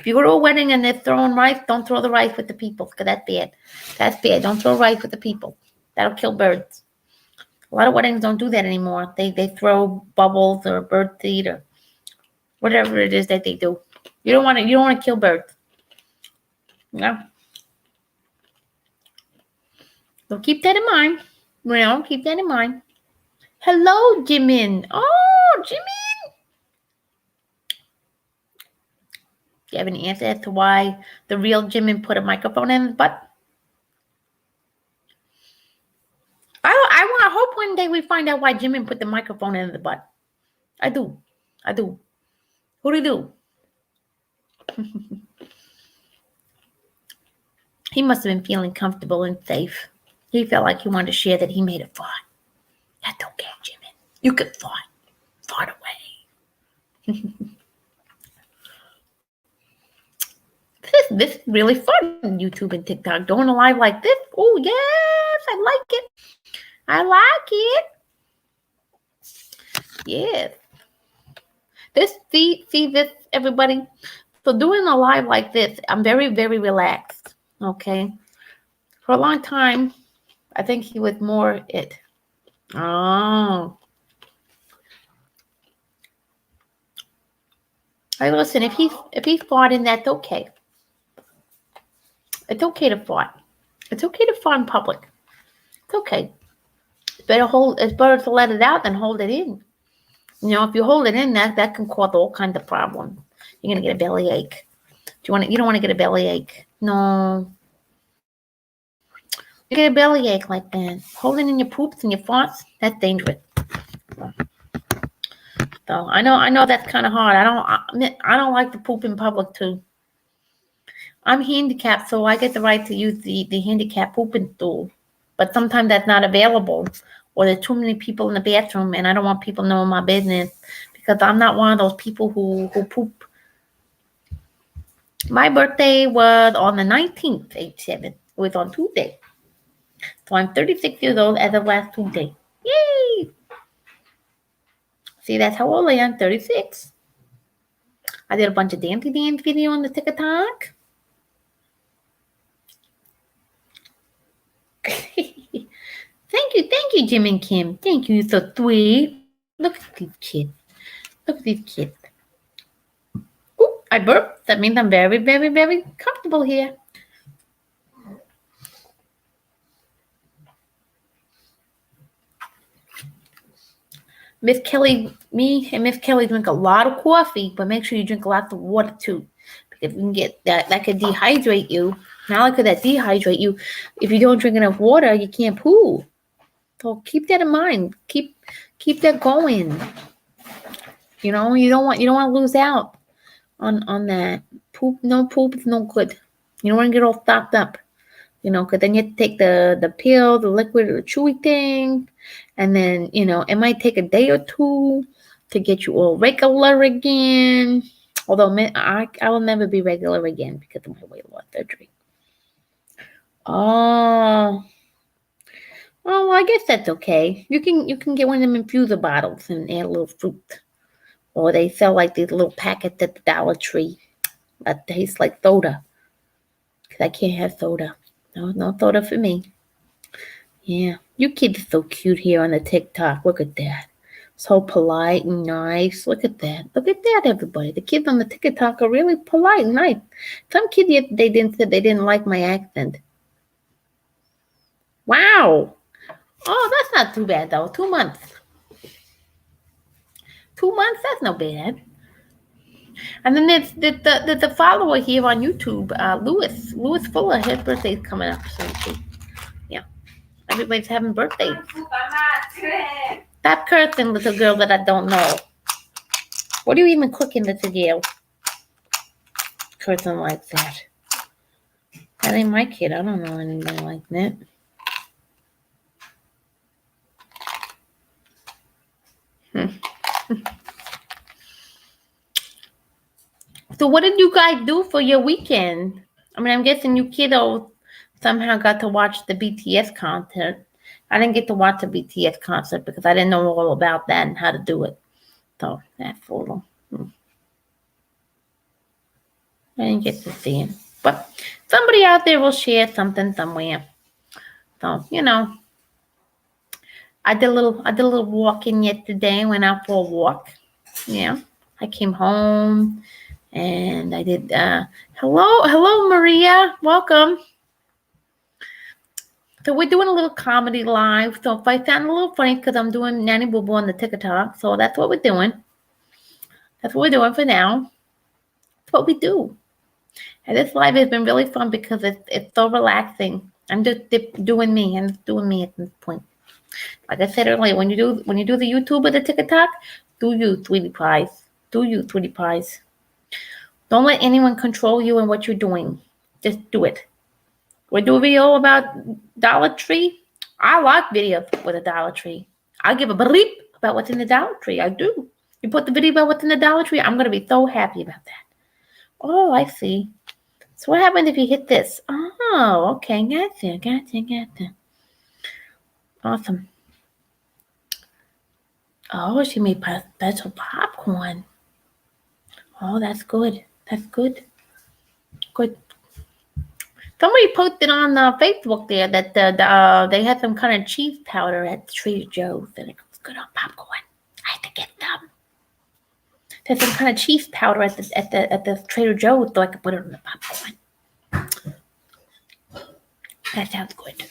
If you go to a wedding and they're throwing rice, don't throw the rice with the people, because that's bad. That's bad. Don't throw rice with the people. That'll kill birds. A lot of weddings don't do that anymore. They throw bubbles or bird seed or whatever it is that they do. You don't want to kill birds. So keep that in mind. Keep that in mind. Hello, Jimin. Oh, Jimin. Do you have any answer as to why the real Jimin put a microphone in his butt? I hope one day we find out why Jimin put the microphone in the butt. I do. Who do you do? He must have been feeling comfortable and safe. He felt like he wanted to share that he made a fart. That's okay, Jimin. You can fart away. This is really fun, YouTube and TikTok. Doing a live like this. Oh, yes, I like it. I like it. Yes. See this, everybody? So doing a live like this, I'm very, very relaxed. Okay. For a long time, I think he was more it. Oh. Hey, listen, if he's farting, that's okay. It's okay to fart. It's okay to fart in public. It's okay. It's better to let it out than hold it in. If you hold it in, that can cause all kinds of problems. You're gonna get a bellyache. You don't want to get a bellyache. No. You get a bellyache like that. Holding in your poops and your farts, that's dangerous. So I know that's kind of hard. I don't like to poop in public too. I'm handicapped, so I get the right to use the handicap pooping stool. But sometimes that's not available, or there's too many people in the bathroom, and I don't want people knowing my business because I'm not one of those people who poop. My birthday was on the 19th, 87. It was on Tuesday. So I'm 36 years old as of last Tuesday. Yay! See, that's how old I am, 36. I did a bunch of dance video on the TikTok. Thank you, Jim and Kim. Thank you. You're so sweet. Look at these kids. Look at these kids. Ooh, I burped. That means I'm very, very, very comfortable here. Miss Kelly, me and Miss Kelly drink a lot of coffee, but make sure you drink lots of water too, because we can get that could dehydrate you. Not only could that dehydrate you, if you don't drink enough water, you can't poo. So keep that in mind. Keep that going. You know, you don't want to lose out on that. Poop is no good. You don't want to get all stopped up. You know, because then you have to take the pill, the liquid, or the chewy thing, and then, you know, it might take a day or two to get you all regular again. Although I will never be regular again because of my weight loss surgery. Oh, well, I guess that's okay. You can get one of them infuser bottles and add a little fruit, or they sell like these little packets at the Dollar Tree that taste like soda. Because I can't have soda. No soda for me. Yeah, you kids are so cute here on the TikTok. Look at that. So polite and nice. Look at that. Look at that, everybody. The kids on the TikTok are really polite and nice. Some kids yesterday they didn't like my accent. Wow. Oh, that's not too bad though. 2 months. 2 months, that's no bad. And then there's the follower here on YouTube, Lewis Fuller. His birthday's coming up soon too. Yeah, everybody's having birthdays. Stop cursing, little girl that I don't know. What are you even cooking, little girl? Cursing like that. That ain't my kid. I don't know anybody like that. So what did you guys do for your weekend? I mean, I'm guessing you kiddos somehow got to watch the BTS concert. I didn't get to watch the BTS concert because I didn't know all about that and how to do it. So that's a little. I didn't get to see him. But somebody out there will share something somewhere. So, you know. I did a little walking yesterday, went out for a walk. Yeah. I came home and I did hello Maria, welcome. So we're doing a little comedy live. So if I sound a little funny because I'm doing Nanny Boo Boo on the TikTok, so that's what we're doing. That's what we're doing for now. That's what we do. And this live has been really fun because it's so relaxing. I'm just doing me. I'm just doing me at this point. Like I said earlier, when you do the YouTube or the TikTok, do you, sweetie pies. Do you, sweetie pies. Don't let anyone control you and what you're doing. Just do it. We do a video about Dollar Tree. I like videos with a Dollar Tree. I give a bleep about what's in the Dollar Tree. I do. You put the video about what's in the Dollar Tree, I'm going to be so happy about that. Oh, I see. So what happens if you hit this? Oh, okay. Gotcha. Awesome. Oh, she made special popcorn. Oh, that's good. That's good. Good. Somebody posted on Facebook there that they had some kind of cheese powder at Trader Joe's, and it was good on popcorn. I had to get them. There's some kind of cheese powder at the Trader Joe's, so I could put it on the popcorn. That sounds good.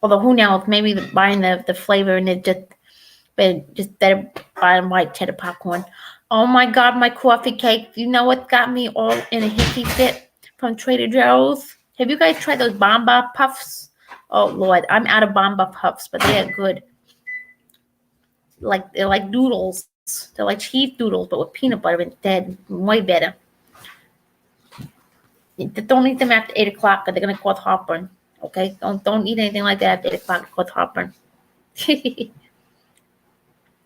Although who knows? Maybe buying the flavor and it just better buying white cheddar popcorn. Oh my God, my coffee cake. You know what got me all in a hissy fit from Trader Joe's? Have you guys tried those Bomba Puffs? Oh Lord, I'm out of Bomba Puffs, but they are good. They're like doodles. They're like cheese doodles, but with peanut butter instead. Way better. Don't eat them after 8 o'clock because they're gonna cause heartburn. Okay? Don't eat anything like that after 8 o'clock, cause heartburn.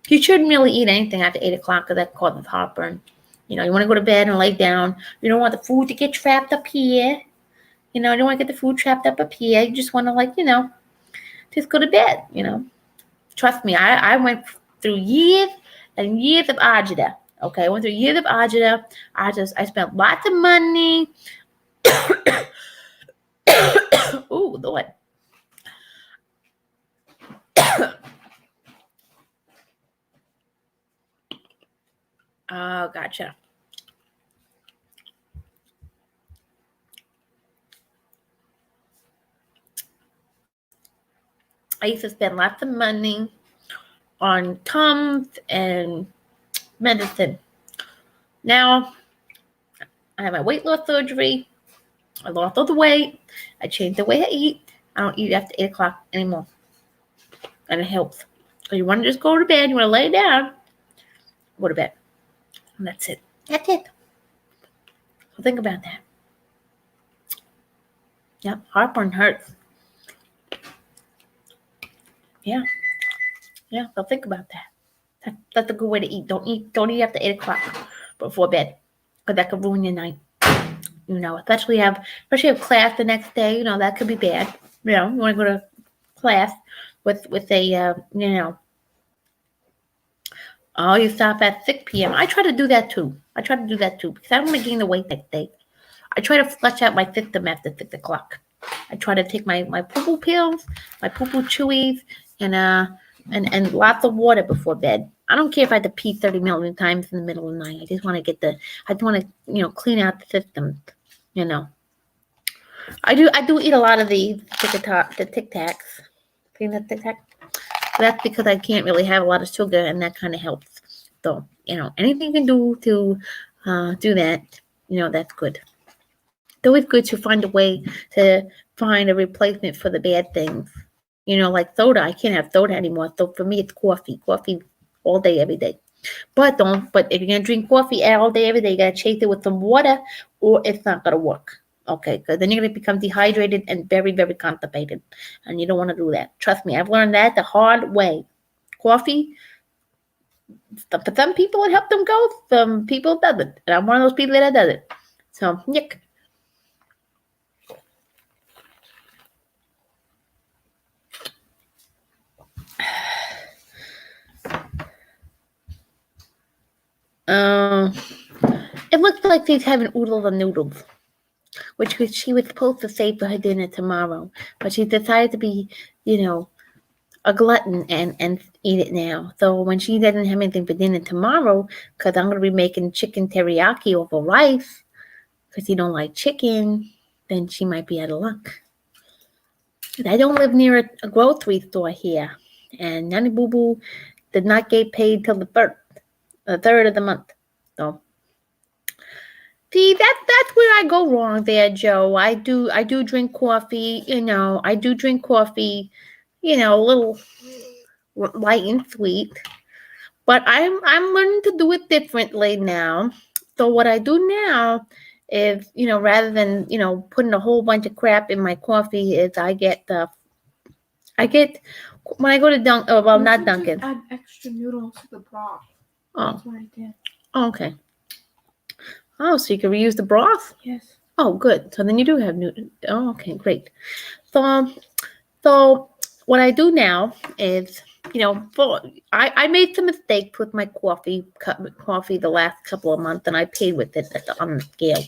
You shouldn't really eat anything after 8 o'clock because that causes heartburn. You know, you want to go to bed and lay down. You don't want the food to get trapped up here. You know, you don't want to get the food trapped up here. You just want to, just go to bed, Trust me, I went through years and years of agita. Okay, I went through years of agita. I spent lots of money. Ooh, Lord. gotcha. I used to spend lots of money on Tums and medicine. Now I have my weight loss surgery. I lost all the weight. I changed the way I eat. I don't eat after 8 o'clock anymore. And it helps. So you want to just go to bed, you want to lay down, go to bed. And that's it. That's it. So think about that. Yep, heartburn hurts. Yeah. Yeah, so think about that. That's a good way to eat. Don't eat after 8 o'clock before bed. Because that could ruin your night. Especially have class the next day, that could be bad. You want to go to class with a you stop at 6 p.m. I try to do that too. Because I don't want to gain the weight that day. I try to flush out my system after 6 o'clock. I try to take my poo-poo pills, my poo-poo chewies, and lots of water before bed. I don't care if I have to pee 30 million times in the middle of the night. I just want to clean out the system, I do eat a lot of the Tic Tacs. Clean the Tic Tac. That's because I can't really have a lot of sugar, and that kind of helps. So, anything you can do to do that, that's good. It's always good to find a way to find a replacement for the bad things. Like soda. I can't have soda anymore. So for me, it's coffee. Coffee all day, every day. But if you're going to drink coffee all day, every day, you got to chase it with some water, or it's not going to work. Okay, because then you're going to become dehydrated and very, very constipated. And you don't want to do that. Trust me, I've learned that the hard way. Coffee, for some people, it helped them go. Some people it doesn't. And I'm one of those people that does it. So, Nick. It looks like she's having oodles and noodles, which she was supposed to save for her dinner tomorrow, but she decided to be, a glutton and eat it now. So when she doesn't have anything for dinner tomorrow, because I'm going to be making chicken teriyaki over rice, because you don't like chicken, then she might be out of luck. I don't live near a grocery store here, and Nanny Boo Boo did not get paid till the 3rd of the month. So, see, that's where I go wrong there, Joe. I do drink coffee. I do drink coffee. A little light and sweet. But I'm learning to do it differently now. So what I do now is, rather than putting a whole bunch of crap in my coffee, is I get when I go to not Dunkin'. Just add extra noodles to the broth. Oh. That's what I did. Oh, okay. Oh, so you can reuse the broth? Yes. Oh, good. So then you do have Oh, okay, great. So what I do now is, I made some mistakes with my coffee the last couple of months, and I paid with it on the scale.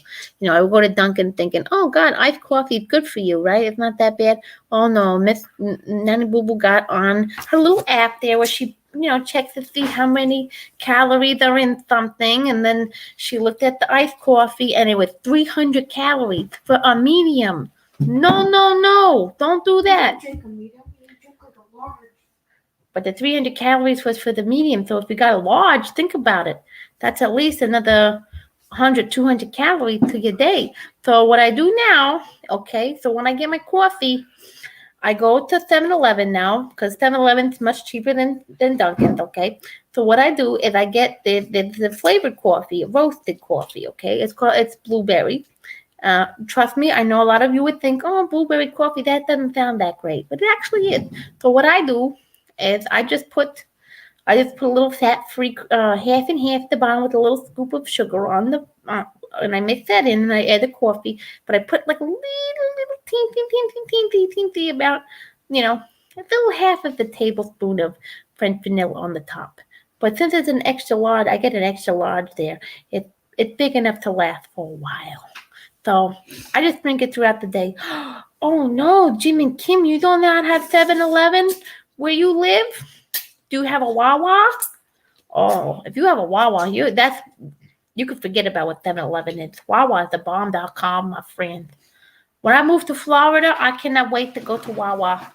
I would go to Dunkin' thinking, oh God, iced coffee is good for you, right? It's not that bad. Oh no, Miss Nanny Boo Boo got on her little app there where she, checks to see how many calories are in something, and then she looked at the iced coffee, and it was 300 calories for a medium. No, don't do that. Drink a medium. Drink like a large. But the 300 calories was for the medium. So if you got a large, think about it. That's at least another 100, 200 calories to your day. So what I do now, okay, so when I get my coffee, I go to 7-Eleven now, because 7-Eleven is much cheaper than Dunkin's, okay? So what I do is I get the flavored coffee, roasted coffee, okay? It's blueberry. Trust me, I know a lot of you would think, oh, blueberry coffee, that doesn't sound that great. But it actually is. So what I do is I just put a little fat-free half and half the bottom with a little scoop of sugar on the and I mix that in, and I add the coffee, but I put like a little teeny about, a little half of the tablespoon of French vanilla on the top. But since it's an extra large, I get an extra large there. It's big enough to last for a while. So I just drink it throughout the day. Oh no, Jim and Kim, you do not have 7-Eleven where you live? Do you have a Wawa? Oh, if you have a Wawa, You could forget about what 7-Eleven is. Wawa is the bomb.com, my friend. When I move to Florida, I cannot wait to go to Wawa.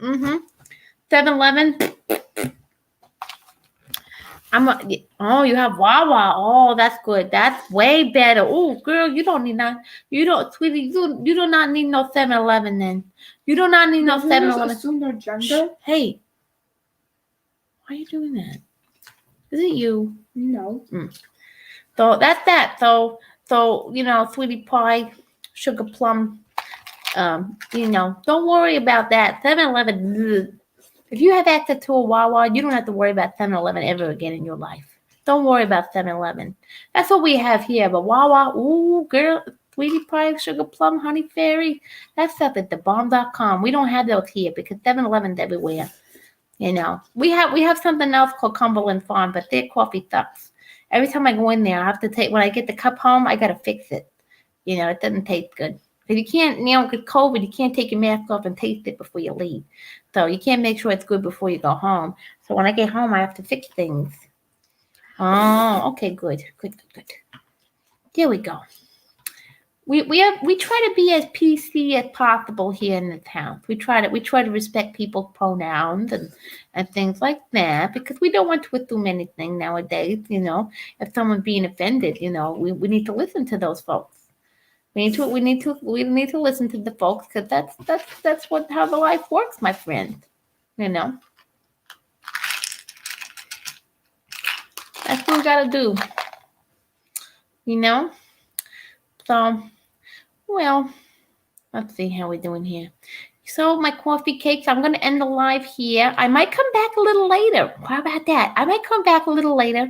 7-Eleven. Oh, you have Wawa. Oh, that's good. That's way better. Oh, girl, you don't need not. You don't, sweetie. You do not need no 7-Eleven then. You do not need no Does it 7-Eleven. just assume their Shh, gender? hey, why are you doing that? Is it you? No. So that's that. So sweetie pie, sugar plum. Don't worry about that. 7-Eleven. If you have access to a Wawa, you don't have to worry about 7-Eleven ever again in your life. Don't worry about 7-Eleven. That's what we have here. But Wawa, ooh, girl, sweetie pie, sugar plum, honey fairy, that's stuff at thebomb.com. We don't have those here because 7-Eleven's everywhere. We have something else called Cumberland Farm, but their coffee sucks. Every time I go in there, I have to when I get the cup home, I gotta fix it. It doesn't taste good. Because you can't, with COVID, you can't take your mask off and taste it before you leave. So you can't make sure it's good before you go home. So when I get home, I have to fix things. Oh, okay, good. There we go. We try to be as PC as possible here in this house. We try to respect people's pronouns and things like that because we don't want to assume anything nowadays. If someone's being offended, we need to listen to those folks. We need to listen to the folks because that's how the life works, my friend. That's what we gotta do. So, well, let's see how we're doing here. So my coffee cakes, I'm gonna end the live here. I might come back a little later. How about that? I might come back a little later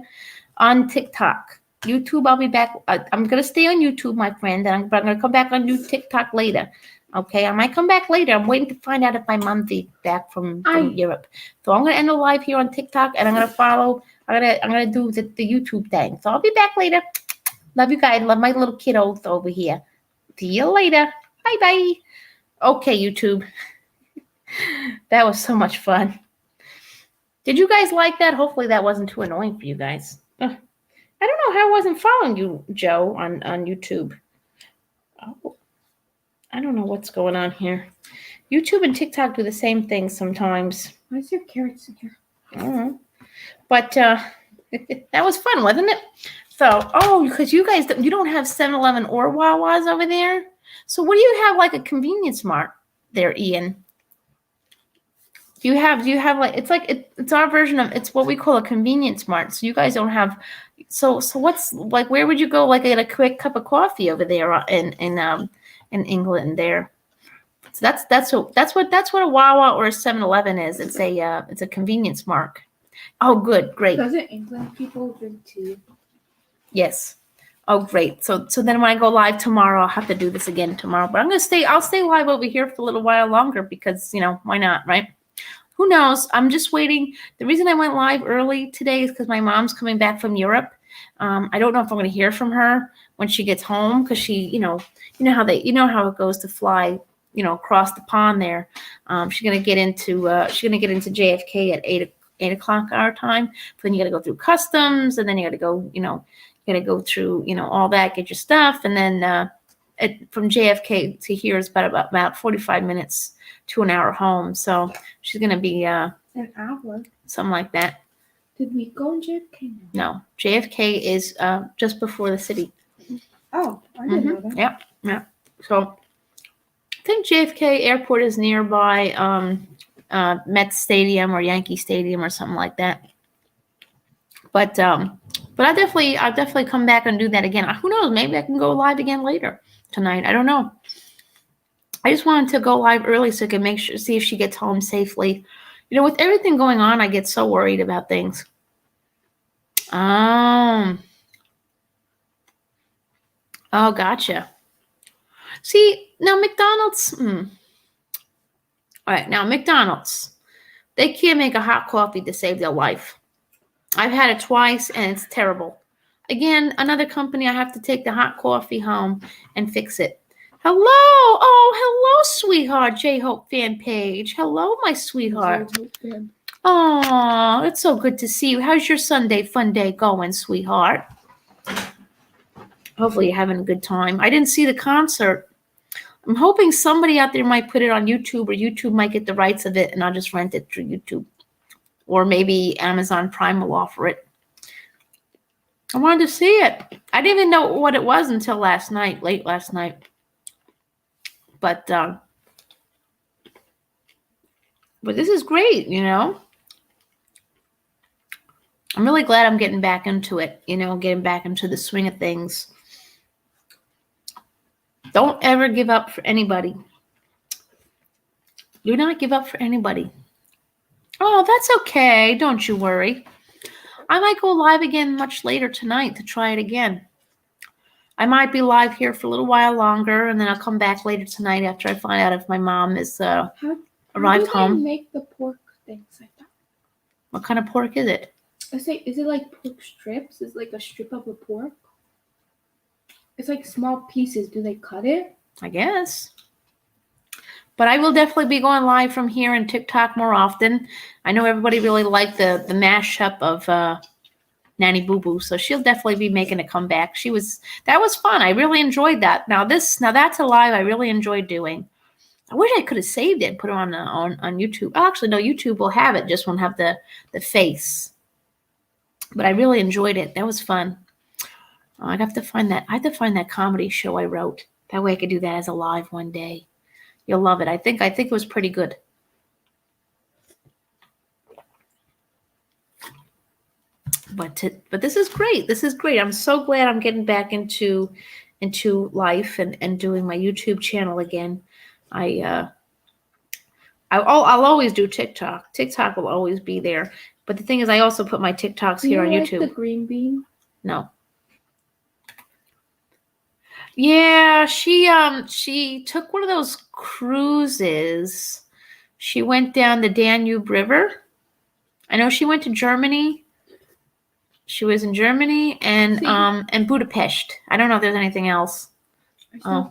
on TikTok. YouTube, I'll be back. I'm going to stay on YouTube, my friend, but I'm going to come back on TikTok later. Okay, I might come back later. I'm waiting to find out if my mom's back from Europe. So I'm going to end the live here on TikTok, and I'm going to follow. I'm going to do the YouTube thing. So I'll be back later. Love you guys. Love my little kiddos over here. See you later. Bye-bye. Okay, YouTube. That was so much fun. Did you guys like that? Hopefully that wasn't too annoying for you guys. I don't know how I wasn't following you, Joe, on YouTube. Oh, I don't know what's going on here. YouTube and TikTok do the same thing sometimes. Why is there carrots in here? I don't know. But that was fun, wasn't it? So, because you guys, you don't have 7-Eleven or Wawa's over there. So what do you have, like a convenience mart there, Ian? Do you have like, it's our version of, it's what we call a convenience mart. So you guys don't have, so what's, like, where would you go, like, get a quick cup of coffee over there in England there? So that's what a Wawa or a 7-Eleven is. It's a convenience mart. Oh, good, great. Doesn't England people drink tea? Yes. Oh, great. So then when I go live tomorrow, I'll have to do this again tomorrow. But I'll stay live over here for a little while longer because, why not, right? Who knows? I'm just waiting. The reason I went live early today is because my mom's coming back from Europe. I don't know if I'm going to hear from her when she gets home because she, you know how it goes to fly, across the pond there. She's going to get into JFK at 8 o'clock our time. But then you got to go through customs, and then you got to go, through, all that, get your stuff, and then from JFK to here is about 45 minutes to an hour home. So she's going to be an hour, something like that. Did we go in JFK? No, JFK is just before the city. Oh, I didn't know that. Yeah. So I think JFK Airport is nearby Mets Stadium or Yankee Stadium or something like that. But I'll definitely come back and do that again. Who knows? Maybe I can go live again later tonight. I don't know. I just wanted to go live early so I can see if she gets home safely. With everything going on, I get so worried about things. Oh, gotcha. See, now McDonald's. All right, now McDonald's. They can't make a hot coffee to save their life. I've had it twice, and it's terrible. Again, another company, I have to take the hot coffee home and fix it. Hello. Oh, hello, sweetheart. J-Hope fan page. Hello, my sweetheart. Oh, it's so good to see you. How's your Sunday fun day going, sweetheart? Hopefully you're having a good time. I didn't see the concert. I'm hoping somebody out there might put it on YouTube, or YouTube might get the rights of it and I'll just rent it through YouTube. Or maybe Amazon Prime will offer it. I wanted to see it. I didn't even know what it was until last night, late last night. But this is great, you know. I'm really glad I'm getting back into it, you know, getting back into the swing of things. Don't ever give up for anybody. Do not give up for anybody. Oh, that's okay. Don't you worry. I might go live again much later tonight to try it again. I might be live here for a little while longer, and then I'll come back later tonight after I find out if my mom is arrived home. How do they make the pork things like that? What kind of pork is it? Is it like pork strips? Is it like a strip of a pork? It's like small pieces. Do they cut it? I guess. But I will definitely be going live from here and TikTok more often. I know everybody really liked the mashup of Nanny Boo Boo, so she'll definitely be making a comeback. That was fun. I really enjoyed that. Now that's a live I really enjoyed doing. I wish I could have saved it and put it on YouTube. Oh, actually, no, YouTube will have it. Just won't have the face. But I really enjoyed it. That was fun. I have to find that comedy show I wrote. That way I could do that as a live one day. You'll love it. I think it was pretty good. But this is great. This is great. I'm so glad I'm getting back into life and doing my YouTube channel again. I'll always do TikTok. TikTok will always be there. But the thing is, I also put my TikToks here on YouTube. The green bean? No. Yeah, she took one of those cruises. She went down the Danube River. I know she went to Germany. She was in Germany and Budapest. I don't know if there's anything else. Oh,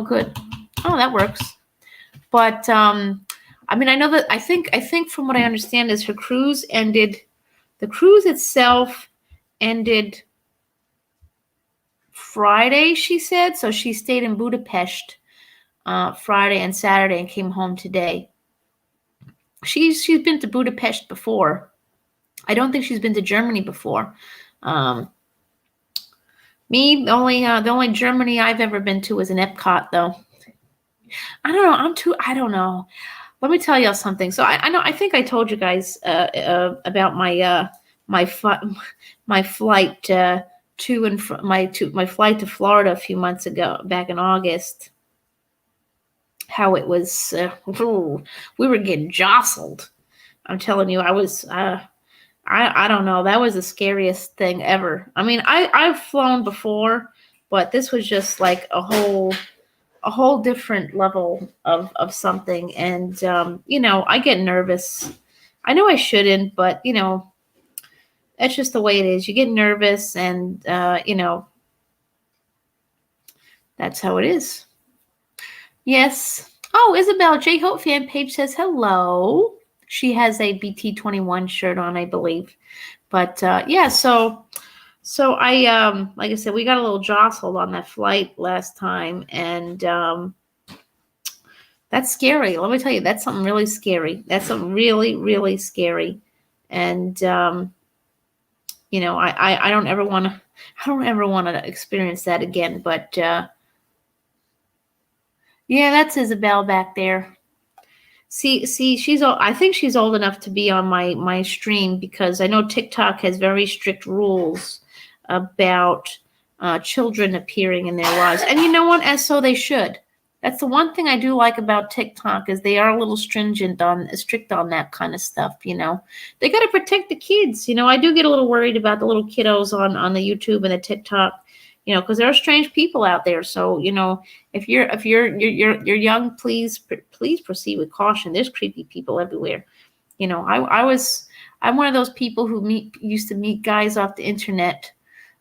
good. Oh, that works. But I mean, I know that I think from what I understand is her cruise ended. The cruise itself ended Friday, she said. So she stayed in Budapest Friday and Saturday and came home today. She's been to Budapest before. I don't think she's been to Germany before. The only Germany I've ever been to was in Epcot, though. I don't know. Let me tell y'all something. So I know. I think I told you guys about my flight my flight to Florida a few months ago, back in August. How it was, we were getting jostled. I'm telling you, I was. I don't know. That was the scariest thing ever. I mean, I've flown before, but this was just like a whole different level of something. And you know, I get nervous. I know I shouldn't, but you know, that's just the way it is. You get nervous, and you know, that's how it is. Yes. Oh, Isabel, J Hope fan page says hello. She has a BT21 shirt on, I believe. But yeah, so I like I said, we got a little jostled on that flight last time, and that's scary. Let me tell you, that's something really scary. That's something really, really scary. And you know, I don't ever want to experience that again. But yeah, that's Isabel back there. See, I think she's old enough to be on my stream, because I know TikTok has very strict rules about children appearing in their lives. And you know what? As so they should. That's the one thing I do like about TikTok, is they are a little strict on that kind of stuff. You know, they got to protect the kids. You know, I do get a little worried about the little kiddos on the YouTube and the TikTok. You know, because there are strange people out there. So, you know, if you're young, please proceed with caution. There's creepy people everywhere. You know, I'm one of those people who used to meet guys off the internet.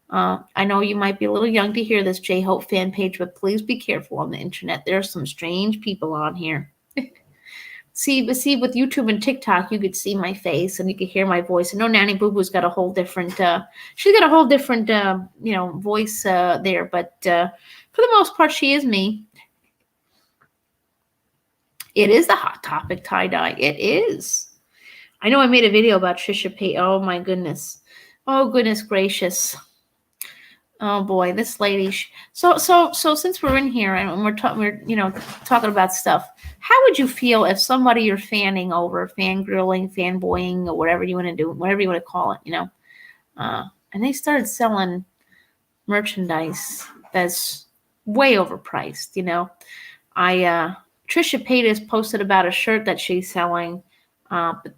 I know you might be a little young to hear this, J Hope fan page, but please be careful on the internet. There are some strange people on here. See, but see, with YouTube and TikTok, you could see my face and you could hear my voice. I know Nanny Boo Boo's got a whole different, she's got a whole different, voice there. But for the most part, she is me. It is the hot topic tie dye. It is. I know I made a video about Trisha Paytas. Oh my goodness. Oh goodness gracious. Oh boy, this lady. So since we're in here and we're talking about stuff, how would you feel if somebody you're fanning over, fangirling, fanboying, or whatever you want to do, whatever you want to call it, and they started selling merchandise that's way overpriced, Trisha Paytas posted about a shirt that she's selling.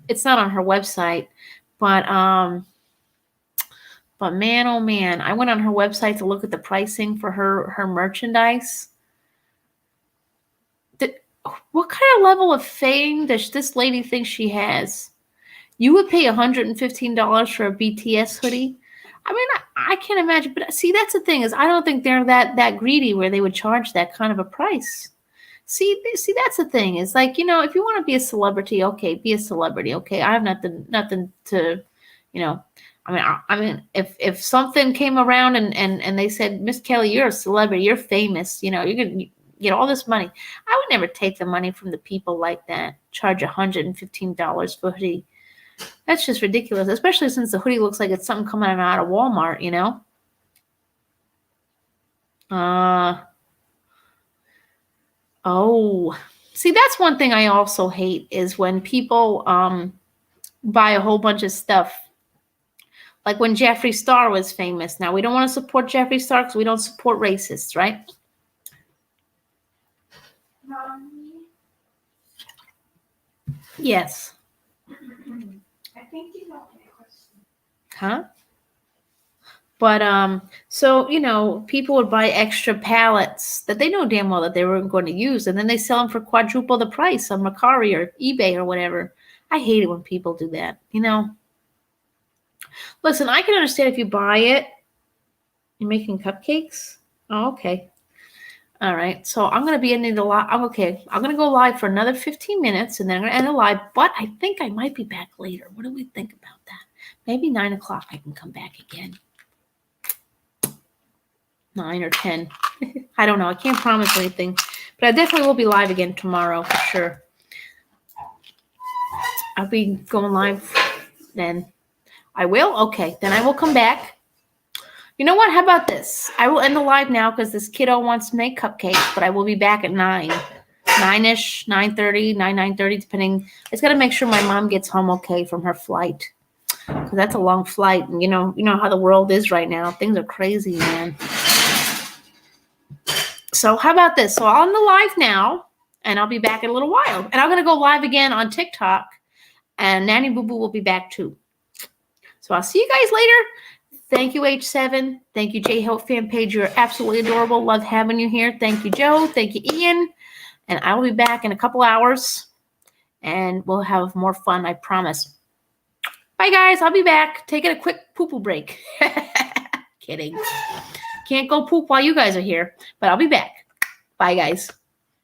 It's not on her website, but man, oh man, I went on her website to look at the pricing for her merchandise. What kind of level of fame does this lady think she has? You would pay $115 for a BTS hoodie? I mean, I can't imagine. But see, that's the thing is, I don't think they're that greedy where they would charge that kind of a price. See, that's the thing is like, if you want to be a celebrity, okay, be a celebrity. Okay, I have nothing to, I mean, if something came around and they said, Miss Kelly, you're a celebrity, you're famous, you're gonna get all this money. I would never take the money from the people like that. Charge $115 for a hoodie. That's just ridiculous, especially since the hoodie looks like it's something coming out of Walmart, Oh, see, that's one thing I also hate is when people buy a whole bunch of stuff. Like when Jeffree Star was famous. Now, we don't want to support Jeffree Star because we don't support racists, right? Mommy? Yes. I think you know my question. Huh? But so people would buy extra pallets that they know damn well that they weren't going to use, and then they sell them for quadruple the price on Mercari or eBay or whatever. I hate it when people do that. Listen, I can understand if you buy it. You're making cupcakes? Oh, okay. All right. So I'm going to be ending the live. Okay. I'm going to go live for another 15 minutes, and then I'm going to end the live. But I think I might be back later. What do we think about that? Maybe 9 o'clock I can come back again. 9 or 10. I don't know. I can't promise anything. But I definitely will be live again tomorrow for sure. I'll be going live then. I will? Okay. Then I will come back. You know what? How about this? I will end the live now because this kiddo wants to make cupcakes, but I will be back at 9. 9-ish, 9:30, 9:30, depending. I just got to make sure my mom gets home okay from her flight. Because that's a long flight. And you know how the world is right now. Things are crazy, man. So how about this? So I'll end the live now, and I'll be back in a little while. And I'm going to go live again on TikTok, and Nanny Boo Boo will be back too. So I'll see you guys later. Thank you, H7. Thank you, J-Hope fan page. You're absolutely adorable. Love having you here. Thank you, Joe. Thank you, Ian. And I will be back in a couple hours, and we'll have more fun, I promise. Bye, guys. I'll be back. Taking a quick poo-poo break. Kidding. Can't go poop while you guys are here, but I'll be back. Bye, guys.